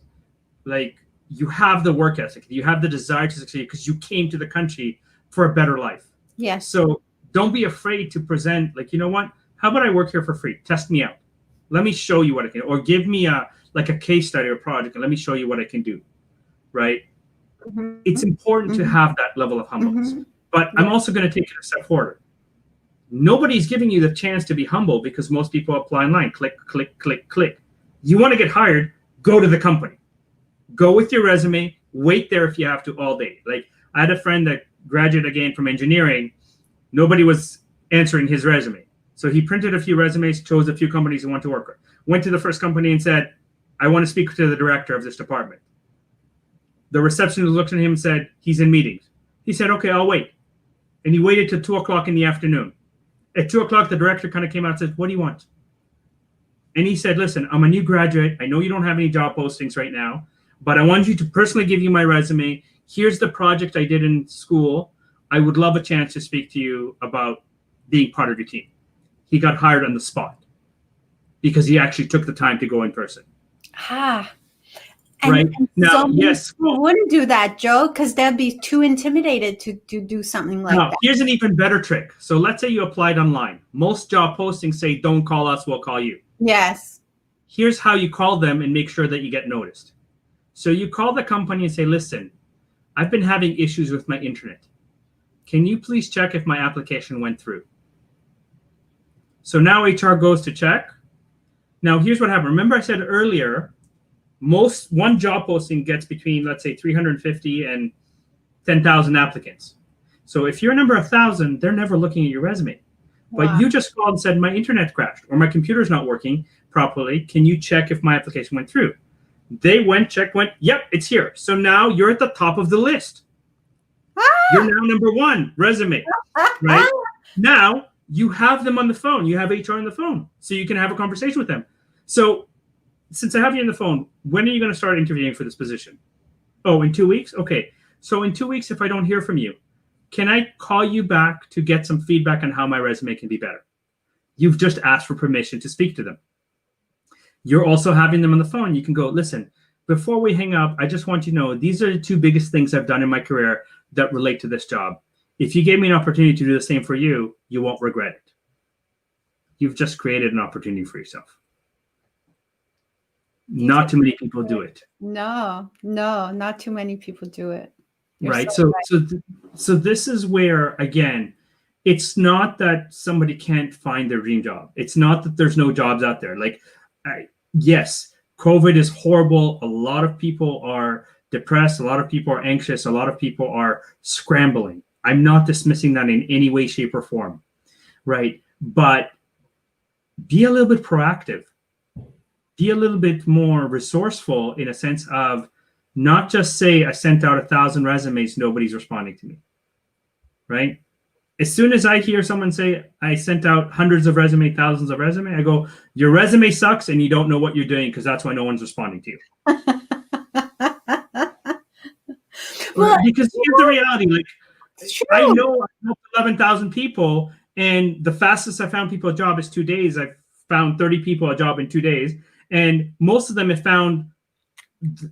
S3: like, you have the work ethic, you have the desire to succeed because you came to the country for a better life.
S2: Yes.
S3: So don't be afraid to present, like, you know what? How about I work here for free? Test me out. Let me show you what I can, or give me a case study or project and let me show you what I can do. Right? Mm-hmm. It's important to have that level of humbleness. Mm-hmm. But I'm also going to take it a step forward. Nobody's giving you the chance to be humble because most people apply online. Click, click, click, click. You want to get hired, go to the company. Go with your resume. Wait there if you have to all day. Like, I had a friend that graduated again from engineering. Nobody was answering his resume. So he printed a few resumes, chose a few companies he wanted to work with. Went to the first company and said, I want to speak to the director of this department. The receptionist looked at him and said, he's in meetings. He said, okay, I'll wait. And he waited till 2 o'clock in the afternoon. At 2 o'clock, the director kind of came out and said, what do you want? and he said, listen, I'm a new graduate. I know you don't have any job postings right now, but I want you to personally give you my resume. Here's the project I did in school. I would love a chance to speak to you about being part of your team. He got hired on the spot because he actually took the time to go in person.
S2: Ah.
S3: Right now,
S2: so
S3: yes,
S2: people wouldn't do that, Joe, because they'd be too intimidated to do something like that.
S3: Here's an even better trick. So let's say you applied online. Most job postings say, don't call us, we'll call you.
S2: Yes.
S3: Here's how you call them and make sure that you get noticed. So you call the company and say, listen, I've been having issues with my internet. Can you please check if my application went through? So now HR goes to check. Now here's what happened. Remember I said earlier, one job posting gets between, let's say, 350 and 10,000 applicants. So if you're number 1,000, they're never looking at your resume.
S2: Wow.
S3: But you just called and said, my internet crashed or my computer's not working properly. Can you check if my application went through? They went, yep, it's here. So now you're at the top of the list. You're now number 1, resume, right? Now you have them on the phone. You have HR on the phone. So you can have a conversation with them. So since I have you on the phone, when are you going to start interviewing for this position? Oh, in 2 weeks? Okay. So in 2 weeks, if I don't hear from you, can I call you back to get some feedback on how my resume can be better? You've just asked for permission to speak to them. You're also having them on the phone. You can go, listen, before we hang up, I just want you to know, these are the 2 biggest things I've done in my career that relate to this job. If you gave me an opportunity to do the same for you, you won't regret it. You've just created an opportunity for yourself. Not too many people do it.
S2: No, not too many people do it. You're
S3: right.
S2: so
S3: So this is where, again, it's not that somebody can't find their dream job. It's not that there's no jobs out there. Like, yes, COVID is horrible. A lot of people are depressed. A lot of people are anxious. A lot of people are scrambling. I'm not dismissing that in any way, shape, or form. Right. But be a little bit proactive. Be a little bit more resourceful in a sense of not just say, I sent out 1,000 resumes, nobody's responding to me, right? As soon as I hear someone say, I sent out hundreds of resumes, thousands of resumes, I go, your resume sucks and you don't know what you're doing because that's why no one's responding to you. Well, because here's the reality. Like, I know 11,000 people, and the fastest I found people a job is 2 days. I've found 30 people a job in 2 days. And most of them have found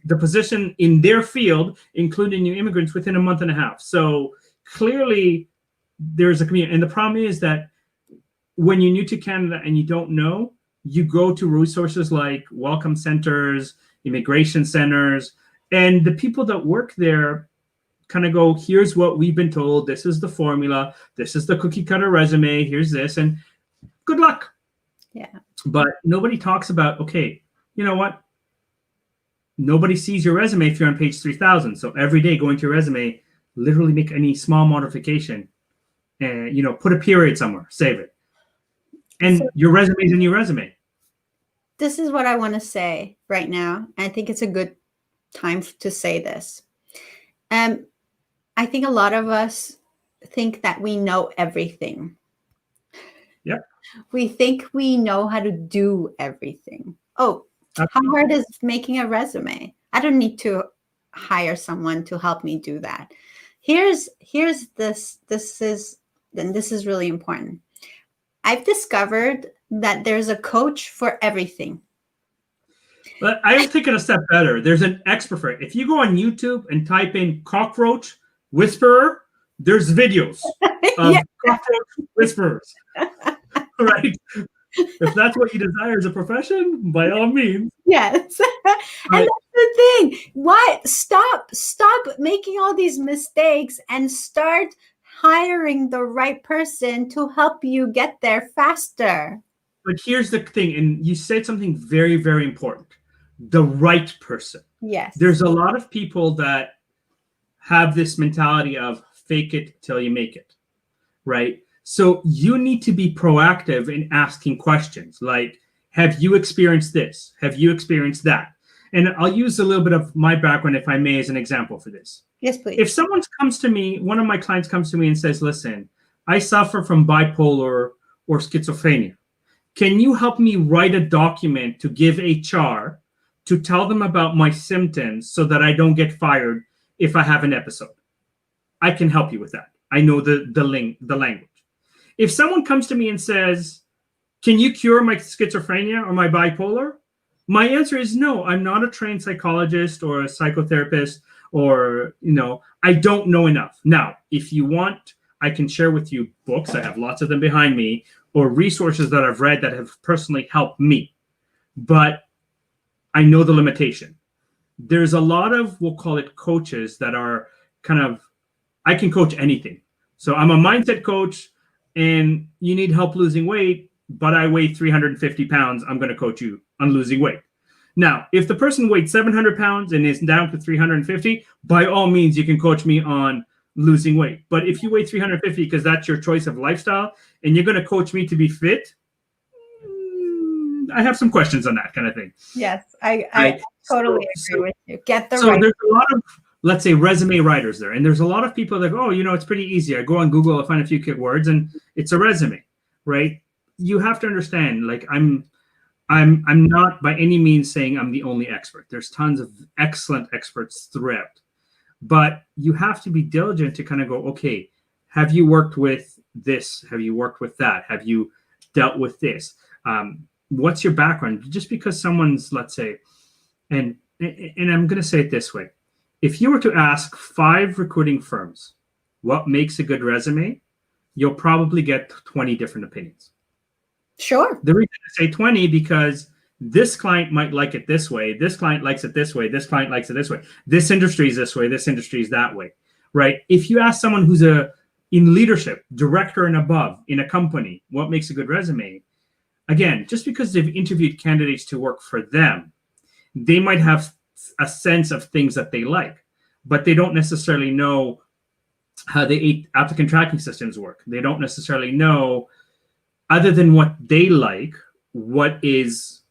S3: the position in their field, including new immigrants, within a month and a half. So clearly there's a community. And the problem is that when you're new to Canada and you don't know, you go to resources like welcome centers, immigration centers, and the people that work there kind of go, here's what we've been told. This is the formula. This is the cookie cutter resume. Here's this. And good luck.
S2: Yeah.
S3: But nobody talks about, okay, you know what? Nobody sees your resume if you're on page 3,000. So every day going to your resume, literally make any small modification and, put a period somewhere, save it. And your resume is a new resume.
S2: This is what I want to say right now. I think it's a good time to say this. I think a lot of us think that we know everything.
S3: Yep.
S2: We think we know how to do everything. Oh, how hard is making a resume? I don't need to hire someone to help me do that. Here's this. This is really important. I've discovered that there's a coach for everything.
S3: But I'll take it a step better. There's an expert for it. If you go on YouTube and type in cockroach whisperer, there's videos of cockroach whisperers. Right? If that's what you desire as a profession, by all means.
S2: Yes. And that's the thing. Why? Stop making all these mistakes and start hiring the right person to help you get there faster.
S3: But here's the thing, and you said something very, very important. The right person.
S2: Yes.
S3: There's a lot of people that have this mentality of fake it till you make it, right? So you need to be proactive in asking questions like, have you experienced this? Have you experienced that? And I'll use a little bit of my background, if I may, as an example for this.
S2: Yes, please.
S3: If someone comes to me, one of my clients comes to me and says, listen, I suffer from bipolar or schizophrenia. can you help me write a document to give HR to tell them about my symptoms so that I don't get fired if I have an episode? I can help you with that. I know the language. If someone comes to me and says, can you cure my schizophrenia or my bipolar? My answer is no. I'm not a trained psychologist or a psychotherapist, or, I don't know enough. Now, if you want, I can share with you books. I have lots of them behind me, or resources that I've read that have personally helped me. But I know the limitation. There's a lot of, we'll call it coaches that are kind of, I can coach anything. So I'm a mindset coach and you need help losing weight, but I weigh 350 pounds. I'm going to coach you on losing weight. Now, if the person weighs 700 pounds and is down to 350, by all means, you can coach me on losing weight. But if you weigh 350 because that's your choice of lifestyle and you're going to coach me to be fit, I have some questions on that kind of thing.
S2: Yes, I totally agree with you. Get the
S3: so
S2: right.
S3: There's a lot of, let's say, resume writers there. And there's a lot of people that go, it's pretty easy. I go on Google, I find a few keywords and it's a resume, right? You have to understand, like, I'm not by any means saying I'm the only expert. There's tons of excellent experts throughout. But you have to be diligent to kind of go, okay, have you worked with this? Have you worked with that? Have you dealt with this? What's your background? Just because someone's, let's say, and I'm going to say it this way. If you were to ask 5 recruiting firms what makes a good resume, you'll probably get 20 different opinions.
S2: Sure.
S3: The reason I say 20 because this client might like it this way. This client likes it this way. This client likes it this way. This industry is this way. This industry is that way, right? If you ask someone who's in leadership, director and above in a company, what makes a good resume? Again, just because they've interviewed candidates to work for them, they might have a sense of things that they like, but they don't necessarily know how the applicant tracking systems work. They don't necessarily know, other than what they like, what is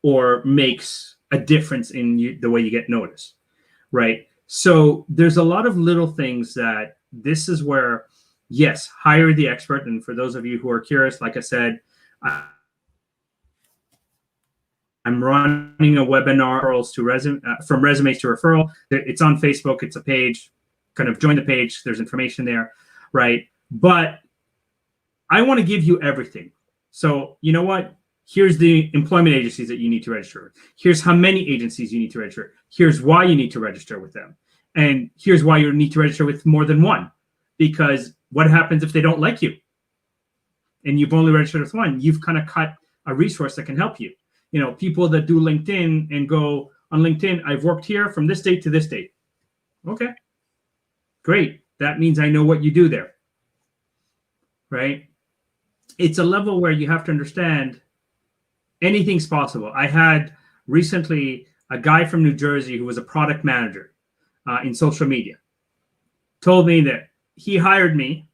S3: or makes a difference in the way you get noticed, right? So there's a lot of little things that this is where, yes, hire the expert. And for those of you who are curious, like I said, I'm running a webinar from resumes to referral. It's on Facebook. It's a page. Kind of join the page. There's information there, right? But I want to give you everything. So you know what? Here's the employment agencies that you need to register. Here's how many agencies you need to register. Here's why you need to register with them. And here's why you need to register with more than one. Because what happens if they don't like you? And you've only registered with one? You've kind of cut a resource that can help you. People that do LinkedIn and go on LinkedIn, I've worked here from this date to this date. Okay, great. That means I know what you do there, right? It's a level where you have to understand anything's possible. I had recently a guy from New Jersey who was a product manager in social media, told me that he hired me.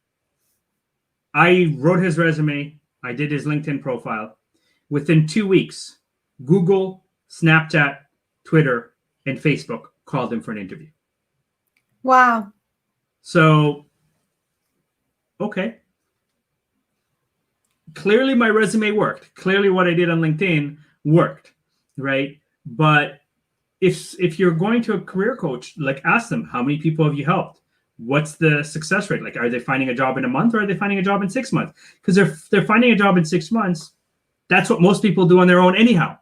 S3: I wrote his resume. I did his LinkedIn profile. Within 2 weeks, Google, Snapchat, Twitter, and Facebook called him for an interview.
S2: Wow.
S3: So, okay. Clearly my resume worked. Clearly what I did on LinkedIn worked, right? But if you're going to a career coach, like, ask them, how many people have you helped? What's the success rate? Like, are they finding a job in a month or are they finding a job in 6 months? Because if they're finding a job in 6 months, that's what most people do on their own anyhow.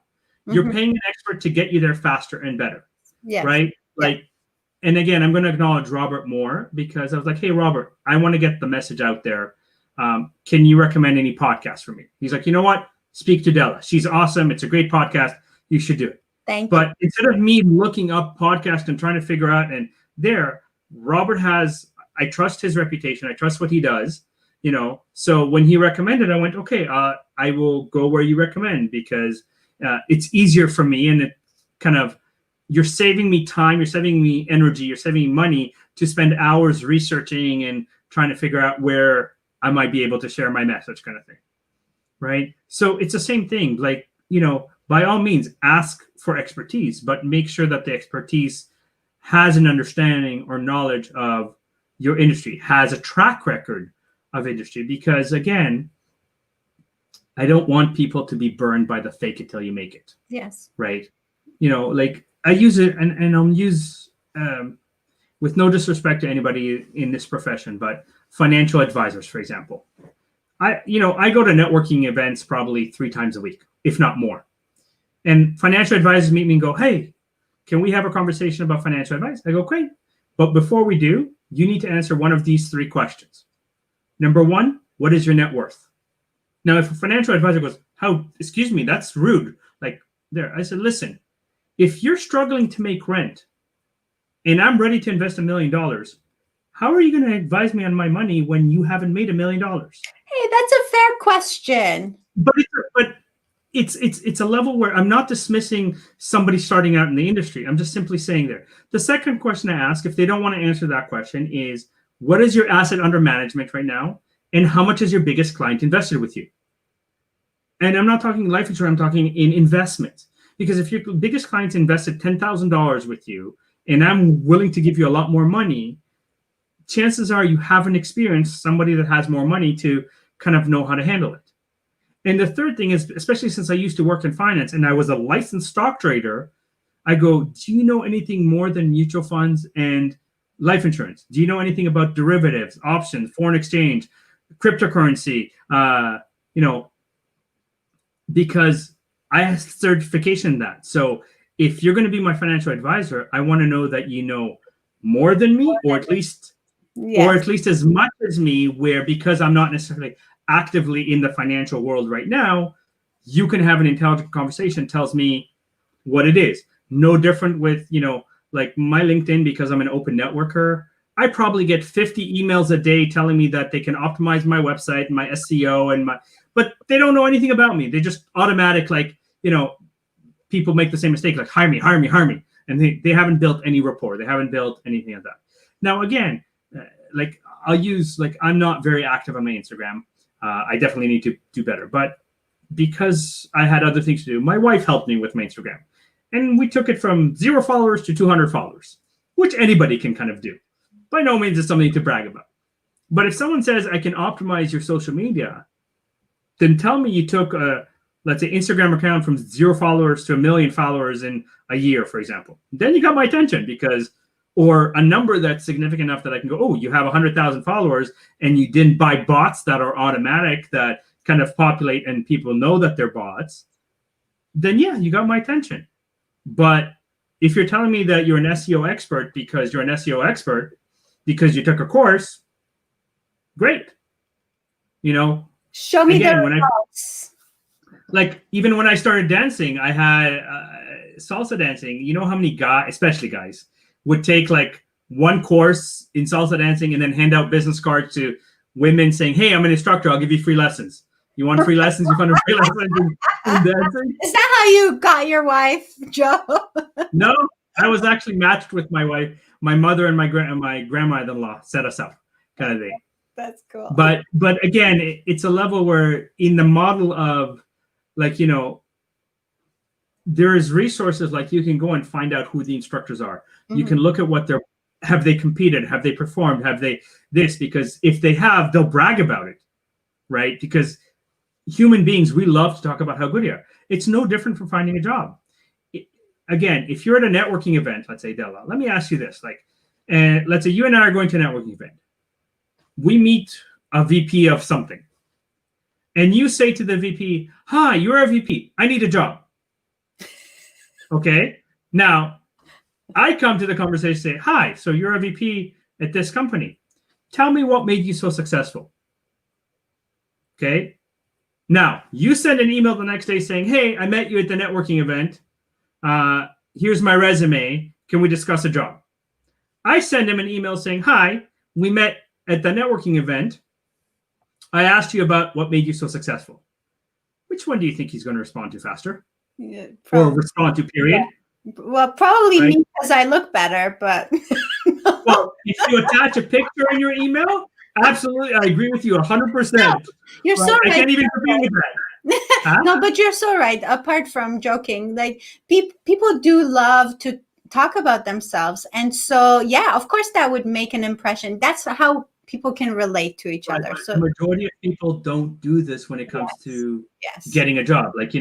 S3: You're paying an expert to get you there faster and better.
S2: Yes.
S3: Right? Like, and again, I'm going to acknowledge Robert more because I was like, hey, Robert, I want to get the message out there. Can you recommend any podcasts for me? He's like, you know what? Speak to Dela. She's awesome. It's a great podcast. You should do it.
S2: Thank you.
S3: But instead of me looking up podcasts and trying to figure out, and Robert I trust his reputation. I trust what he does. So when he recommended, I went, okay, I will go where you recommend because it's easier for me. And it kind of, you're saving me time, you're saving me energy, you're saving me money to spend hours researching and trying to figure out where I might be able to share my message kind of thing. Right. So it's the same thing. Like, by all means, ask for expertise, but make sure that the expertise has an understanding or knowledge of your industry, has a track record of industry, because again, I don't want people to be burned by the fake it till you make it.
S2: Yes.
S3: Right. Like I use it and I'll use, with no disrespect to anybody in this profession, but financial advisors, for example. I go to networking events probably 3 times a week, if not more. And financial advisors meet me and go, hey, can we have a conversation about financial advice? I go, great. But before we do, you need to answer one of these 3 questions. Number 1, what is your net worth? Now, if a financial advisor goes, excuse me, that's rude. Like there, I said, listen, if you're struggling to make rent and I'm ready to invest $1 million, how are you going to advise me on my money when you haven't made $1 million?
S2: Hey, that's a fair question.
S3: But it's a level where I'm not dismissing somebody starting out in the industry. I'm just simply saying there. The second question I ask, if they don't want to answer that question, is what is your asset under management right now? And how much is your biggest client invested with you? And I'm not talking life insurance, I'm talking in investments. Because if your biggest client's invested $10,000 with you, and I'm willing to give you a lot more money, chances are you haven't experienced somebody that has more money to kind of know how to handle it. And the third thing is, especially since I used to work in finance and I was a licensed stock trader, I go, do you know anything more than mutual funds and life insurance? Do you know anything about derivatives, options, foreign exchange, cryptocurrency? Because I have certification in that. So if you're going to be my financial advisor, I want to know that you know more than me, or at least as much as me, where because I'm not necessarily actively in the financial world right now, you can have an intelligent conversation, tells me what it is. No different with, like my LinkedIn, because I'm an open networker, I probably get 50 emails a day telling me that they can optimize my website, my SEO, but they don't know anything about me. They just automatic, people make the same mistake, like hire me. And they haven't built any rapport. They haven't built anything of that. Now, again, I'm not very active on my Instagram. I definitely need to do better. But because I had other things to do, my wife helped me with my Instagram. And we took it from 0 followers to 200 followers, which anybody can kind of do. By no means is something to brag about. But if someone says, I can optimize your social media, then tell me you took let's say Instagram account from 0 followers to 1 million followers in a year, for example. Then you got my attention, or a number that's significant enough that I can go, oh, you have 100,000 followers and you didn't buy bots that are automatic that kind of populate and people know that they're bots. Then yeah, you got my attention. But if you're telling me that you're an SEO expert because because you took a course, great.
S2: Show me the results.
S3: Even when I started dancing, I had salsa dancing. You know how many guys, especially guys, would take one course in salsa dancing and then hand out business cards to women saying, hey, I'm an instructor. I'll give you free lessons. You want free lessons? You want free lessons in dancing?
S2: Is that how you got your wife, Joe?
S3: No, I was actually matched with my wife. My mother and my grandmother-in-law set us up, kind of thing.
S2: That's cool.
S3: But again, it's a level where in the model of there is resources, you can go and find out who the instructors are. Mm-hmm. You can look at have they competed? Have they performed? Have they this? Because if they have, they'll brag about it, right? Because human beings, we love to talk about how good you are. It's no different from finding a job. Again, if you're at a networking event, let's say Dela, let me ask you this. Let's say you and I are going to a networking event. We meet a VP of something. And you say to the VP, hi, you're a VP. I need a job. Okay. Now, I come to the conversation and say, hi, so you're a VP at this company. Tell me what made you so successful. Okay. Now, you send an email the next day saying, hey, I met you at the networking event. Here's my resume. Can we discuss a job? I send him an email saying, hi, we met at the networking event. I asked you about what made you so successful. Which one do you think he's going to respond to faster?
S2: Yeah,
S3: or respond to, period?
S2: Yeah. Well, probably me because I look better, but...
S3: Well, if you attach a picture in your email, absolutely, I agree with you 100%.
S2: No, you're so right.
S3: I can't even agree with that. Huh?
S2: No, but you're so right. Apart from joking, people do love to talk about themselves. And so, yeah, of course, that would make an impression. That's how people can relate to each other. So
S3: the majority of people don't do this when it comes to
S2: yes.
S3: getting a job. Like,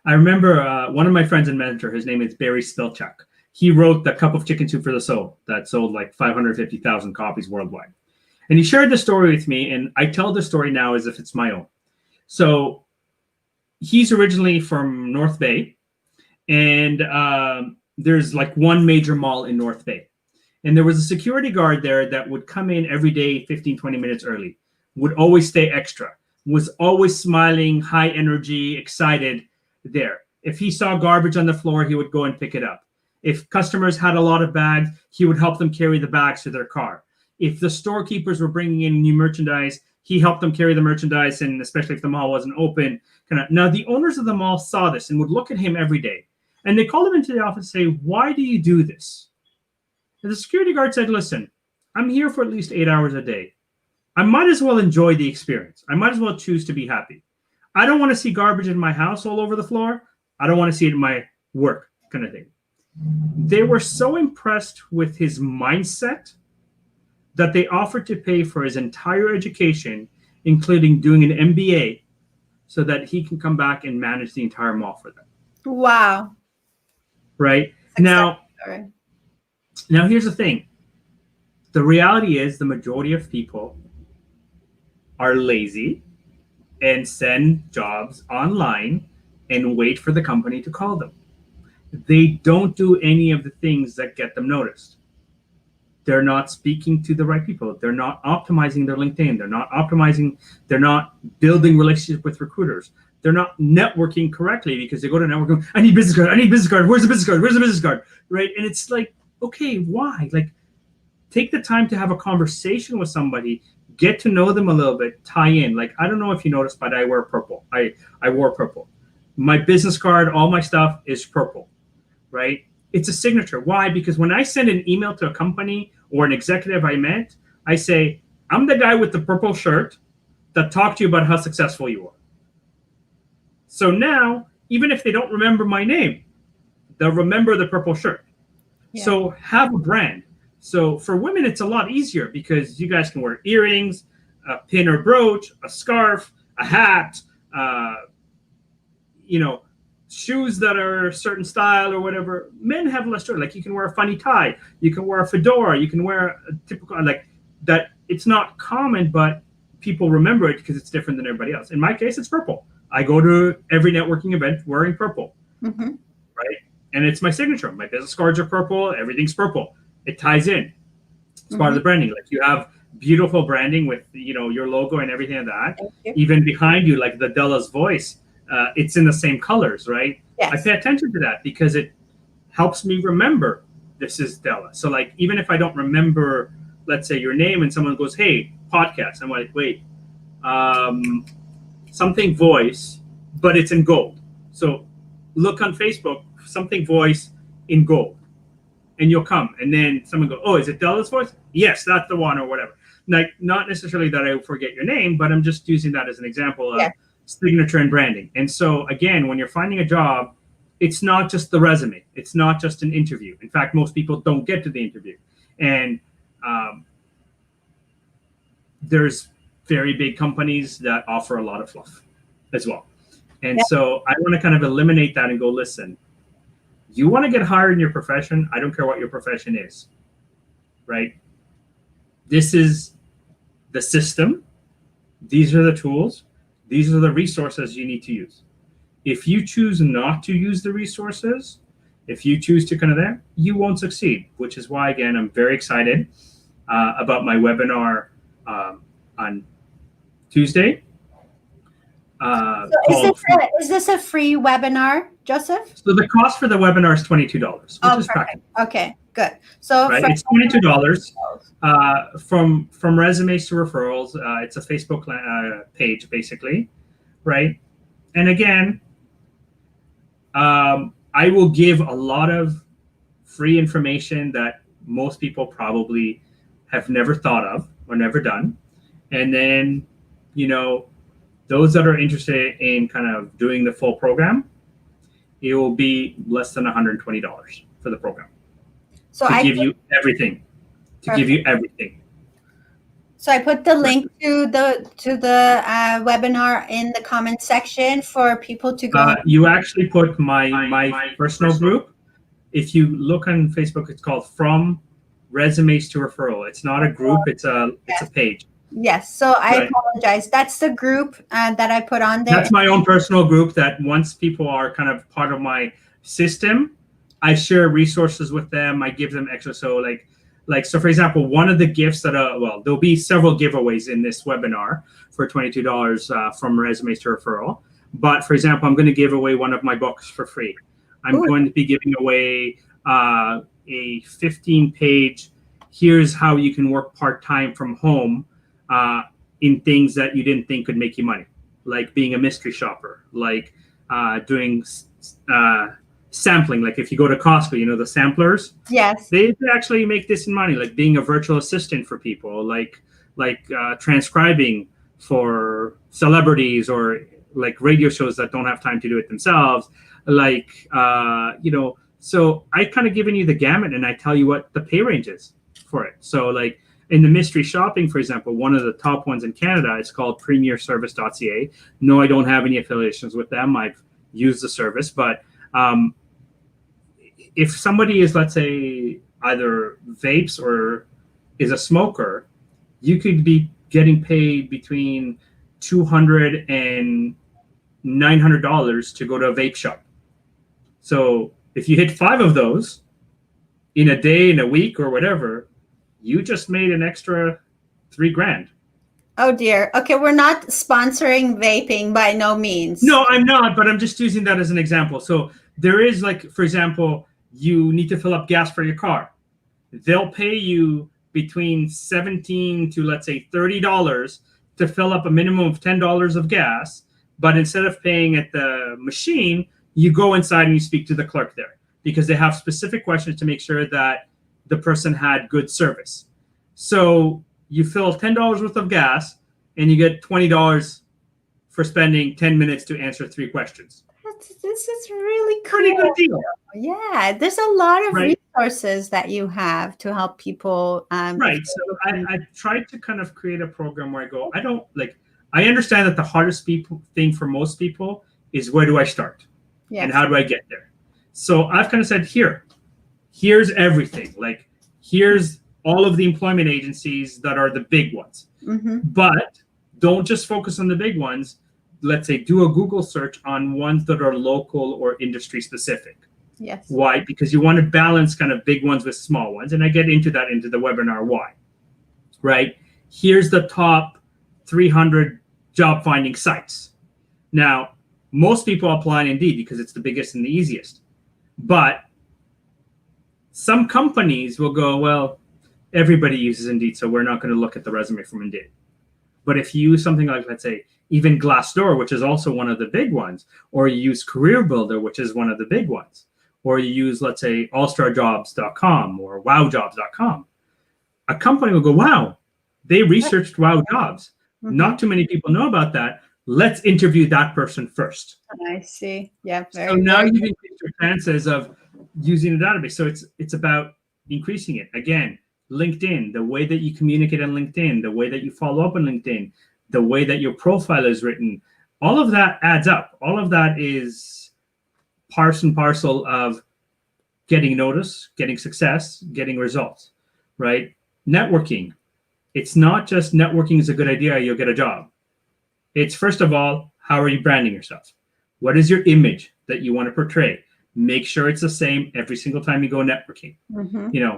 S3: I remember one of my friends and mentor, his name is Barry Spilchuk. He wrote The Cup of Chicken Soup for the Soul that sold like 550,000 copies worldwide. And he shared the story with me, and I tell the story now as if it's my own. So he's originally from North Bay, and there's like one major mall in North Bay. And there was a security guard there that would come in every day 15, 20 minutes early, would always stay extra, was always smiling, high energy, excited there. If he saw garbage on the floor, he would go and pick it up. If customers had a lot of bags, he would help them carry the bags to their car. If the storekeepers were bringing in new merchandise, he helped them carry the merchandise, and especially if the mall wasn't open. Now, the owners of the mall saw this and would look at him every day. And they called him into the office and say, "Why do you do this?" And the security guard said, "Listen, I'm here for at least 8 hours a day. I might as well enjoy the experience. I might as well choose to be happy. I don't want to see garbage in my house all over the floor. I don't want to see it in my work," kind of thing. They were so impressed with his mindset that they offered to pay for his entire education, including doing an MBA, so that he can come back and manage the entire mall for them.
S2: Wow.
S3: Right?
S2: Now,
S3: Now, here's the thing. The reality is the majority of people are lazy and send jobs online and wait for the company to call them. They don't do any of the things that get them noticed. They're not speaking to the right people. They're not optimizing their LinkedIn. They're not building relationships with recruiters. They're not networking correctly, because they go to network and go, "I need business card. Where's the business card? Right? And it's like, okay, why? Like, take the time to have a conversation with somebody, get to know them a little bit, tie in. Like, I don't know if you noticed, but I wear purple. I wore purple. My business card, all my stuff is purple, right? It's a signature. Why? Because when I send an email to a company or an executive I met, I say, "I'm the guy with the purple shirt that talked to you about how successful you are." So now, even if they don't remember my name, they'll remember the purple shirt. Yeah. So have a brand. So for women, it's a lot easier because you guys can wear earrings, a pin or brooch, a scarf, a hat, shoes that are a certain style or whatever. Men have less choice. Like, you can wear a funny tie, you can wear a fedora, you can wear a typical, like that. It's not common, but people remember it because it's different than everybody else. In my case, it's purple. I go to every networking event wearing purple, right? And it's my signature. My business cards are purple. Everything's purple. It ties in. It's part of the branding. Like, you have beautiful branding with, your logo and everything like that. Even behind you, like the Dela's voice, it's in the same colors, right? Yes. I pay attention to that because it helps me remember this is Dela. So, like, even if I don't remember, let's say, your name, and someone goes, "Hey, podcast," I'm like, wait, something voice, but it's in gold. So look on Facebook, something voice in gold, and you'll come. And then someone go, "Oh, is it Dela's voice?" "Yes, that's the one," or whatever. Like, not necessarily that I forget your name, but I'm just using that as an example of signature and branding. And so, again, when you're finding a job, it's not just the resume. It's not just an interview. In fact, most people don't get to the interview. And there's very big companies that offer a lot of fluff as well. And so I want to kind of eliminate that and go, listen, you want to get hired in your profession? I don't care what your profession is, right? This is the system. These are the tools. These are the resources you need to use. If you choose not to use the resources, if you choose to kind of that, you won't succeed, which is why, again, I'm very excited about my webinar on Tuesday.
S2: So is this a free webinar, Joseph?
S3: So the cost for the webinar is $22, which is practical.
S2: Okay, good. So
S3: it's $22 from resumes to referrals. It's a Facebook page, basically, right? And again, I will give a lot of free information that most people probably have never thought of or never done. And then, those that are interested in kind of doing the full program, it will be less than $120 for the program. So give you everything. To give you everything.
S2: So I put the link to the webinar in the comment section for people to go.
S3: You actually put my personal group. If you look on Facebook, it's called From Resumes to Referral. It's not a group, it's a page.
S2: Yes, so I apologize. That's the group that I put on there.
S3: That's my own personal group that once people are kind of part of my system, I share resources with them. I give them extra. So so for example, one of the gifts that, there'll be several giveaways in this webinar for $22 from Resumes to Referral. But for example, I'm going to give away one of my books for free. I'm going to be giving away a 15-page, here's how you can work part-time from home in things that you didn't think could make you money, like being a mystery shopper, like doing sampling. Like if you go to Costco, the samplers.
S2: Yes.
S3: They actually make this in money, like being a virtual assistant for people, like transcribing for celebrities or like radio shows that don't have time to do it themselves. So I kind of given you the gamut and I tell you what the pay range is for it. So like in the mystery shopping, for example, one of the top ones in Canada is called premierservice.ca. No, I don't have any affiliations with them. I've used the service, but if somebody is, let's say, either vapes or is a smoker, you could be getting paid between $200 and $900 to go to a vape shop. So if you hit 5 of those in a day, in a week, or whatever, you just made an extra $3,000.
S2: Oh dear. Okay, we're not sponsoring vaping by no means.
S3: No, I'm not, but I'm just using that as an example. So there is, like, for example, you need to fill up gas for your car. They'll pay you between $17 to, let's say, $30 to fill up a minimum of $10 of gas. But instead of paying at the machine, you go inside and you speak to the clerk there because they have specific questions to make sure that the person had good service. So you fill $10 worth of gas and you get $20 for spending 10 minutes to answer 3 questions.
S2: This is really cool.
S3: Pretty good deal.
S2: Yeah, there's a lot of resources that you have to help people.
S3: Right. So I tried to kind of create a program where I go, I understand that the hardest thing for most people is where do I start? Yes. And how do I get there? So I've kind of said, here's everything. Like, here's all of the employment agencies that are the big ones. Mm-hmm. But don't just focus on the big ones. Let's say do a Google search on ones that are local or industry specific.
S2: Yes.
S3: Why? Because you want to balance kind of big ones with small ones. And I get into that into the webinar why. Right? Here's the top 300 job finding sites. Now, most people apply on Indeed because it's the biggest and the easiest. But some companies will go, well, everybody uses Indeed, so we're not going to look at the resume from Indeed. But if you use something like, let's say, even Glassdoor, which is also one of the big ones, or you use Career Builder, which is one of the big ones, or you use, let's say, allstarjobs.com or wowjobs.com, a company will go, wow, they researched Wow Jobs. Mm-hmm. Not too many people know about that. Let's interview that person first.
S2: I see. Yeah.
S3: So now you've increased your chances of using a database. So it's about increasing it. Again, LinkedIn, the way that you communicate on LinkedIn, the way that you follow up on LinkedIn, the way that your profile is written, all of that adds up. All of that is part and parcel of getting notice, getting success, getting results, right? Networking. It's not just networking is a good idea, you'll get a job. It's first of all, how are you branding yourself? What is your image that you want to portray? Make sure it's the same every single time you go networking. Mm-hmm.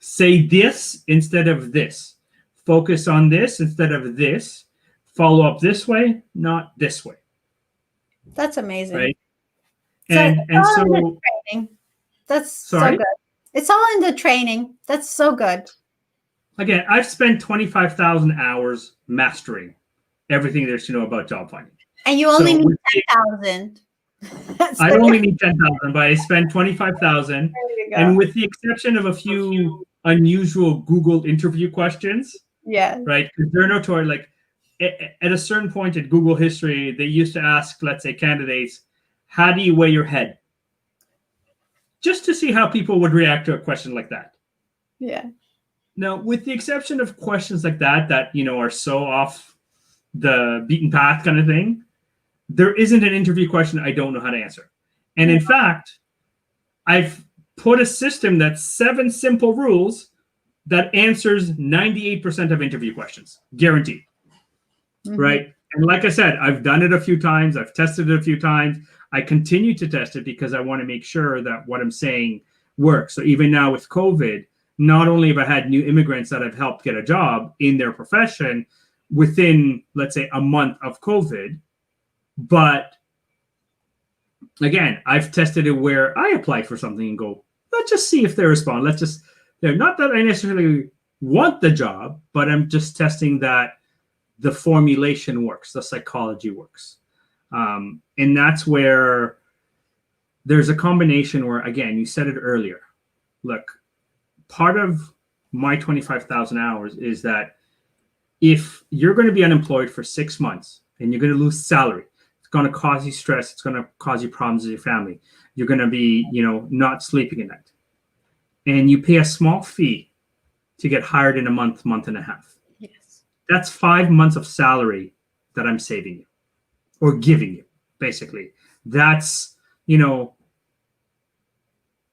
S3: Say this instead of this. Focus on this instead of this. Follow up this way, not this way.
S2: That's amazing.
S3: Right?
S2: So that's so good. It's all in the training. That's so good.
S3: Again, I've spent 25,000 hours mastering everything there's to know about job finding.
S2: And you only need 10,000.
S3: I only need 10,000, but I spent 25,000. And with the exception of a few unusual Google interview questions, right? Because they're notorious. Like at a certain point in Google history, they used to ask, let's say, candidates, how do you weigh your head? Just to see how people would react to a question like that.
S2: Yeah.
S3: Now, with the exception of questions like that, are so off the beaten path kind of thing, there isn't an interview question I don't know how to answer. And in fact, I've put a system that's 7 simple rules that answers 98% of interview questions, guaranteed. Right? And like I said, I've done it a few times. I've tested it a few times. I continue to test it because I want to make sure that what I'm saying works. So even now with COVID, not only have I had new immigrants that I've helped get a job in their profession within, let's say, a month of COVID, but again, I've tested it where I apply for something and go, let's just see if they respond. Not that I necessarily want the job, but I'm just testing that the formulation works, the psychology works. And that's where there's a combination where, again, you said it earlier. Look, part of my 25,000 hours is that if you're going to be unemployed for 6 months and you're going to lose salary, it's going to cause you stress. It's going to cause you problems with your family. You're going to be, not sleeping at night. And you pay a small fee to get hired in a month and a half.
S2: Yes.
S3: That's 5 months of salary that I'm saving you or giving you, basically. That's,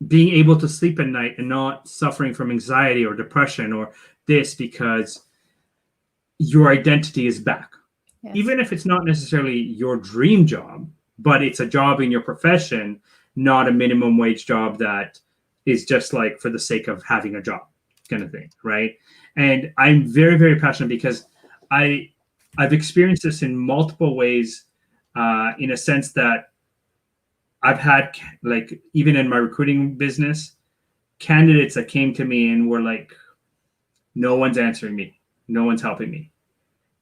S3: being able to sleep at night and not suffering from anxiety or depression or this because your identity is back.
S2: Yes.
S3: Even if it's not necessarily your dream job, but it's a job in your profession, not a minimum wage job that is just like for the sake of having a job kind of thing, right? And I'm very, very passionate because I've experienced this in multiple ways, in a sense that I've had, like, even in my recruiting business, candidates that came to me and were like, no one's answering me. No one's helping me.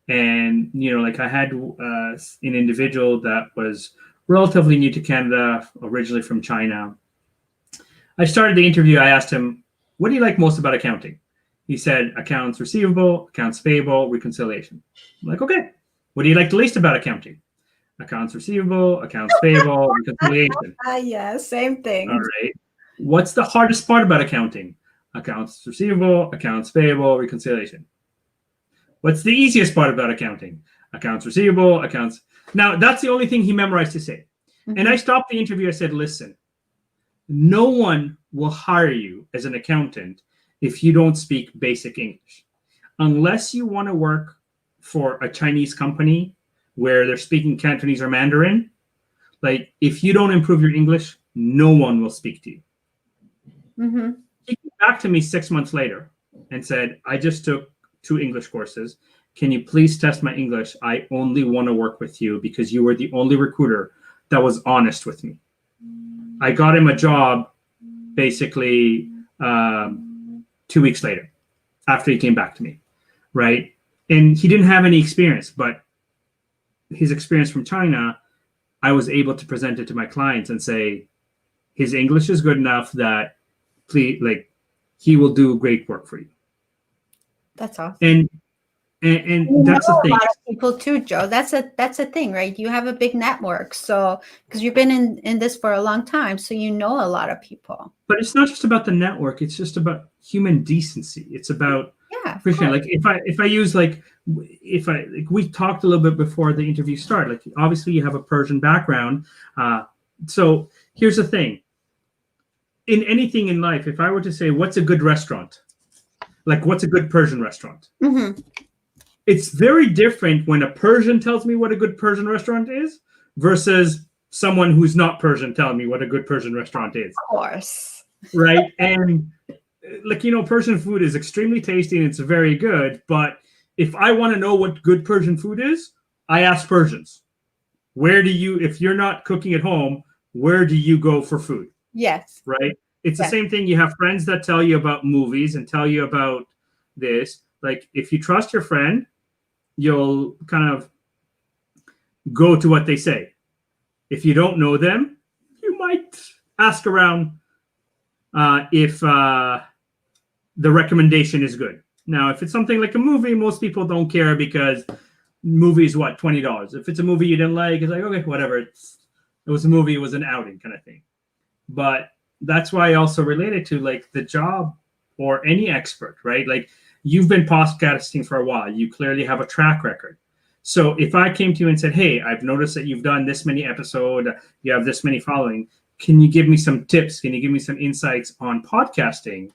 S3: And, like I had an individual that was relatively new to Canada, originally from China. I started the interview. I asked him, what do you like most about accounting? He said, accounts receivable, accounts payable, reconciliation. I'm like, okay. What do you like the least about accounting? Accounts receivable, accounts payable, reconciliation.
S2: Yeah, same thing.
S3: All right. What's the hardest part about accounting? Accounts receivable, accounts payable, reconciliation. What's the easiest part about accounting? Accounts receivable, accounts. Now, that's the only thing he memorized to say. Mm-hmm. And I stopped the interview. I said, listen, no one will hire you as an accountant if you don't speak basic English. Unless you want to work for a Chinese company where they're speaking Cantonese or Mandarin, like, if you don't improve your English, no one will speak to you.
S2: Mm-hmm.
S3: He came back to me 6 months later and said, I just took 2 English courses. Can you please test my English? I only want to work with you because you were the only recruiter that was honest with me. I got him a job basically 2 weeks later after he came back to me, right? And he didn't have any experience, but his experience from China, I was able to present it to my clients and say, his English is good enough that he will do great work for you.
S2: That's awesome.
S3: And that's the thing.
S2: A lot of people too, Joe. That's a thing, right? You have a big network, so because you've been in this for a long time, so you know a lot of people.
S3: But it's not just about the network; it's just about human decency. It's about like if I use we talked a little bit before the interview started. Like, obviously, you have a Persian background, so here's the thing. In anything in life, if I were to say, what's a good restaurant? Like, what's a good Persian restaurant?
S2: Mm-hmm.
S3: It's very different when a Persian tells me what a good Persian restaurant is versus someone who's not Persian telling me what a good Persian restaurant is.
S2: Of course.
S3: Right? And Persian food is extremely tasty and it's very good. But if I want to know what good Persian food is, I ask Persians. If you're not cooking at home, where do you go for food?
S2: Yes.
S3: Right? It's the same thing. You have friends that tell you about movies and tell you about this. Like, if you trust your friend, you'll kind of go to what they say. If you don't know them, you might ask around if the recommendation is good. Now, if it's something like a movie, most people don't care because movie is what, $20. If it's a movie you didn't like, it's like, okay, whatever. It was a movie, it was an outing kind of thing. But that's why I also related to, like, the job or any expert, right? Like, you've been podcasting for a while. You clearly have a track record. So if I came to you and said, hey, I've noticed that you've done this many episodes, you have this many following, can you give me some tips? Can you give me some insights on podcasting?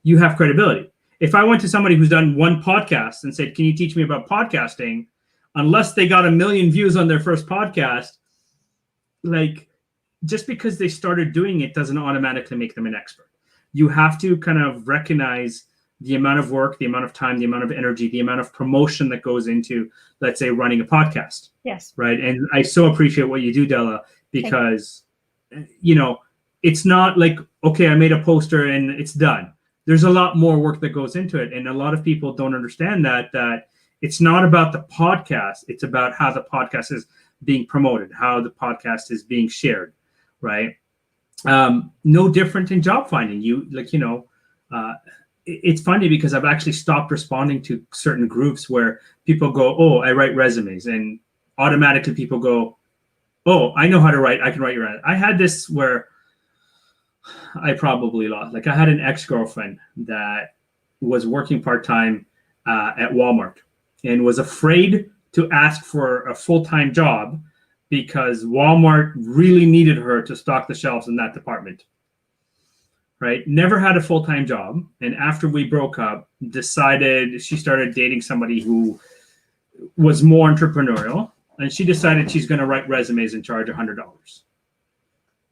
S3: You have credibility. If I went to somebody who's done one podcast and said, can you teach me about podcasting? Unless they got 1 million views on their first podcast, like, just because they started doing it doesn't automatically make them an expert. You have to kind of recognize the amount of work, the amount of time, the amount of energy, the amount of promotion that goes into, let's say, running a podcast.
S2: Yes.
S3: Right. And I so appreciate what you do, Dela, because, it's not like, okay, I made a poster and it's done. There's a lot more work that goes into it. And a lot of people don't understand that it's not about the podcast. It's about how the podcast is being promoted, how the podcast is being shared. Right. No different in job finding. It's funny because I've actually stopped responding to certain groups where people go, oh, I write resumes, and automatically people go, oh, I know how to write. I can write your resume. I had this where I probably lost. Like, I had an ex-girlfriend that was working part-time at Walmart and was afraid to ask for a full-time job because Walmart really needed her to stock the shelves in that department. Right? Never had a full-time job. And after we broke up, she started dating somebody who was more entrepreneurial. And she decided she's going to write resumes and charge $100.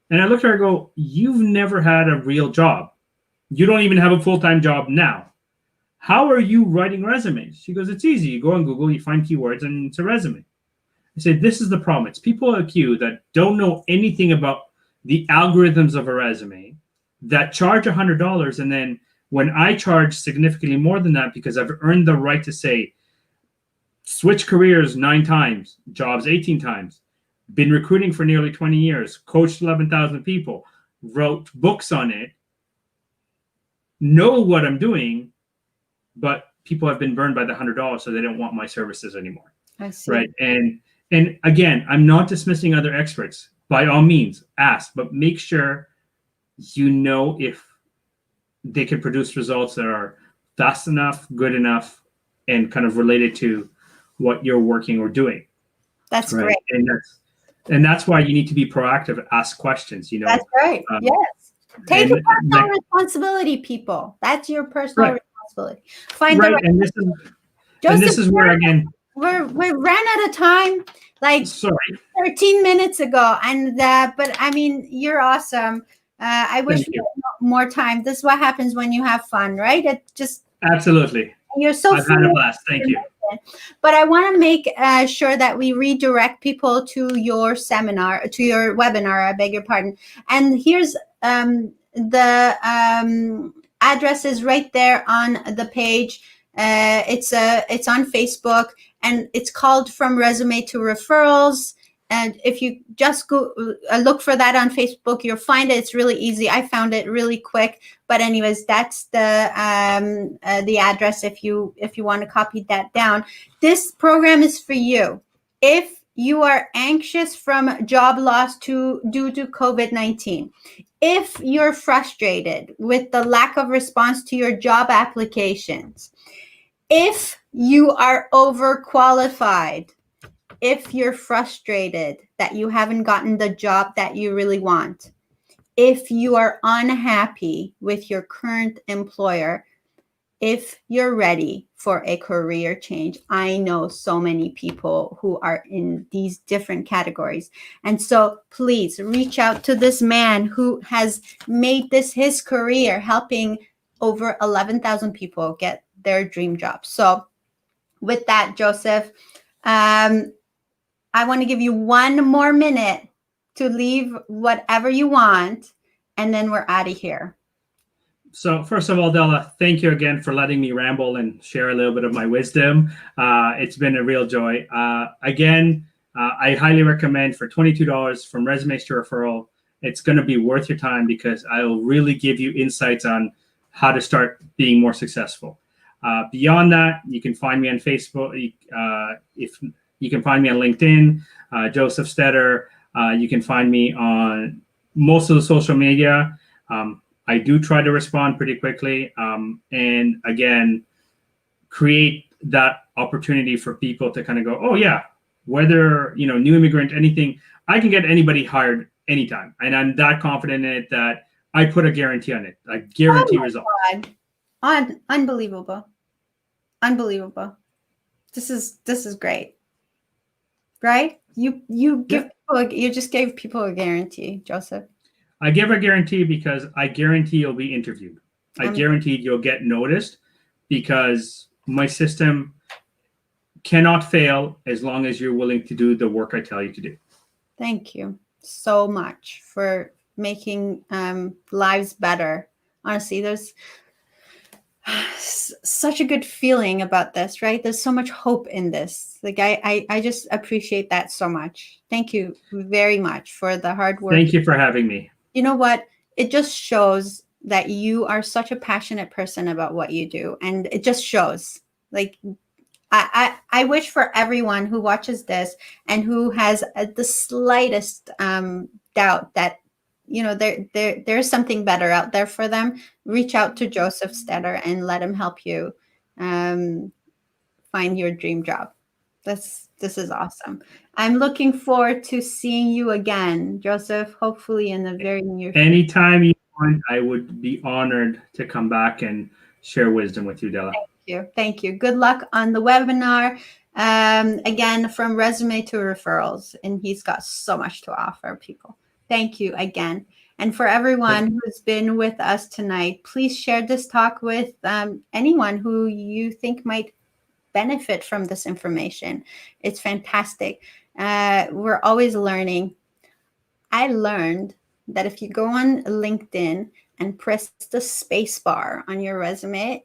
S3: And I looked at her and go, you've never had a real job. You don't even have a full-time job now. How are you writing resumes? She goes, it's easy. You go on Google, you find keywords, and it's a resume. I said, this is the problem. It's people like you that don't know anything about the algorithms of a resume, that charge $100, and then when I charge significantly more than that because I've earned the right to say, switch careers 9 times, jobs 18 times, been recruiting for nearly 20 years, coached 11,000 people, wrote books on it, know what I'm doing, but people have been burned by the $100, so they don't want my services anymore.
S2: I see.
S3: Right. And again, I'm not dismissing other experts. By all means, ask, but make sure if they can produce results that are fast enough, good enough, and kind of related to what you're working or doing.
S2: That's
S3: right?
S2: Great.
S3: And that's why you need to be proactive, ask questions,
S2: That's right. Yes. Take your personal responsibility, people. That's your personal responsibility. Find the right.
S3: And this is where, again,
S2: we ran out of time like 13 minutes ago. And but I mean, you're awesome. I wish we had more time. This is what happens when you have fun, right? It just
S3: absolutely.
S2: You're so.
S3: I've had a blast. Thank you.
S2: But I want to make sure that we redirect people to your seminar, to your webinar. I beg your pardon. And here's the address is right there on the page. It's on Facebook, and it's called From Resume to Referrals. And if you just go look for that on Facebook, you'll find it. It's really easy. I found it really quick. But anyways, that's the address if you want to copy that down. This program is for you. If you are anxious from job loss due to COVID-19, if you're frustrated with the lack of response to your job applications, if you are overqualified, if you're frustrated that you haven't gotten the job that you really want, if you are unhappy with your current employer, if you're ready for a career change, I know so many people who are in these different categories. And so please reach out to this man who has made this his career, helping over 11,000 people get their dream job. So with that, Josef, I want to give you 1 more minute to leave whatever you want, and then we're out of here.
S3: So first of all, Dela, thank you again for letting me ramble and share a little bit of my wisdom. It's been a real joy. I highly recommend for $22 From Resumes to Referral. It's going to be worth your time because I'll really give you insights on how to start being more successful. Beyond that, you can find me on Facebook. You can find me on LinkedIn, Josef Stetter. You can find me on most of the social media. I do try to respond pretty quickly. And again, create that opportunity for people to kind of go, oh yeah, whether, new immigrant, anything, I can get anybody hired anytime. And I'm that confident in it that I put a guarantee on it. I guarantee results.
S2: Unbelievable. Unbelievable. This is great. Right? You just gave people a guarantee, Joseph.
S3: I give a guarantee because I guarantee you'll be interviewed. I guarantee you'll get noticed because my system cannot fail as long as you're willing to do the work I tell you to do.
S2: Thank you so much for making lives better. Honestly, there's such a good feeling about this, right? There's so much hope in this. Like I just appreciate that so much. Thank you very much for the hard work.
S3: Thank you for having me.
S2: You know what? It just shows that you are such a passionate person about what you do. And it just shows. Like, I wish for everyone who watches this and who has the slightest doubt that, there's something better out there for them, reach out to Josef Stetter and let him help you find your dream job. This is awesome. I'm looking forward to seeing you again, Joseph, hopefully in the very near future.
S3: Anytime you want, I would be honored to come back and share wisdom with you, Dela.
S2: Thank you. Good luck on the webinar. Again, from resume to referrals, and he's got so much to offer people. Thank you again. And for everyone who's been with us tonight, please share this talk with anyone who you think might benefit from this information. It's fantastic. We're always learning. I learned that if you go on LinkedIn and press the space bar on your resume,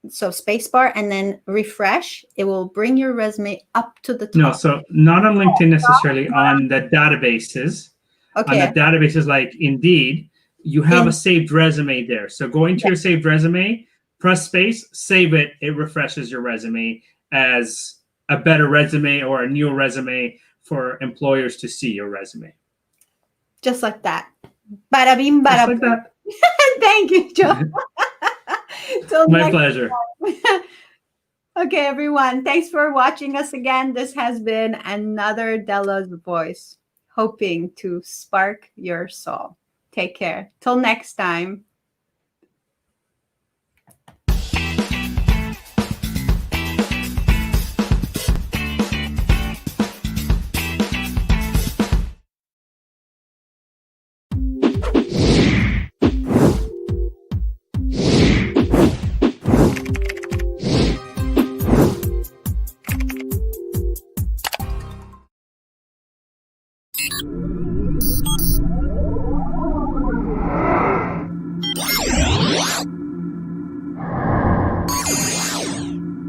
S2: so spacebar and then refresh, it will bring your resume up to the top.
S3: No, so not on LinkedIn necessarily, on the databases.
S2: Okay.
S3: On the databases like Indeed, you have a saved resume there. So go into your saved resume, press space, save it. It refreshes your resume as a better resume or a new resume for employers to see your resume.
S2: Just like that. Bada bing, bada
S3: Just like that.
S2: Thank you, Joe.
S3: My pleasure.
S2: Okay, everyone. Thanks for watching us again. This has been another Dela's Voice, hoping to spark your soul. Take care. Till next time.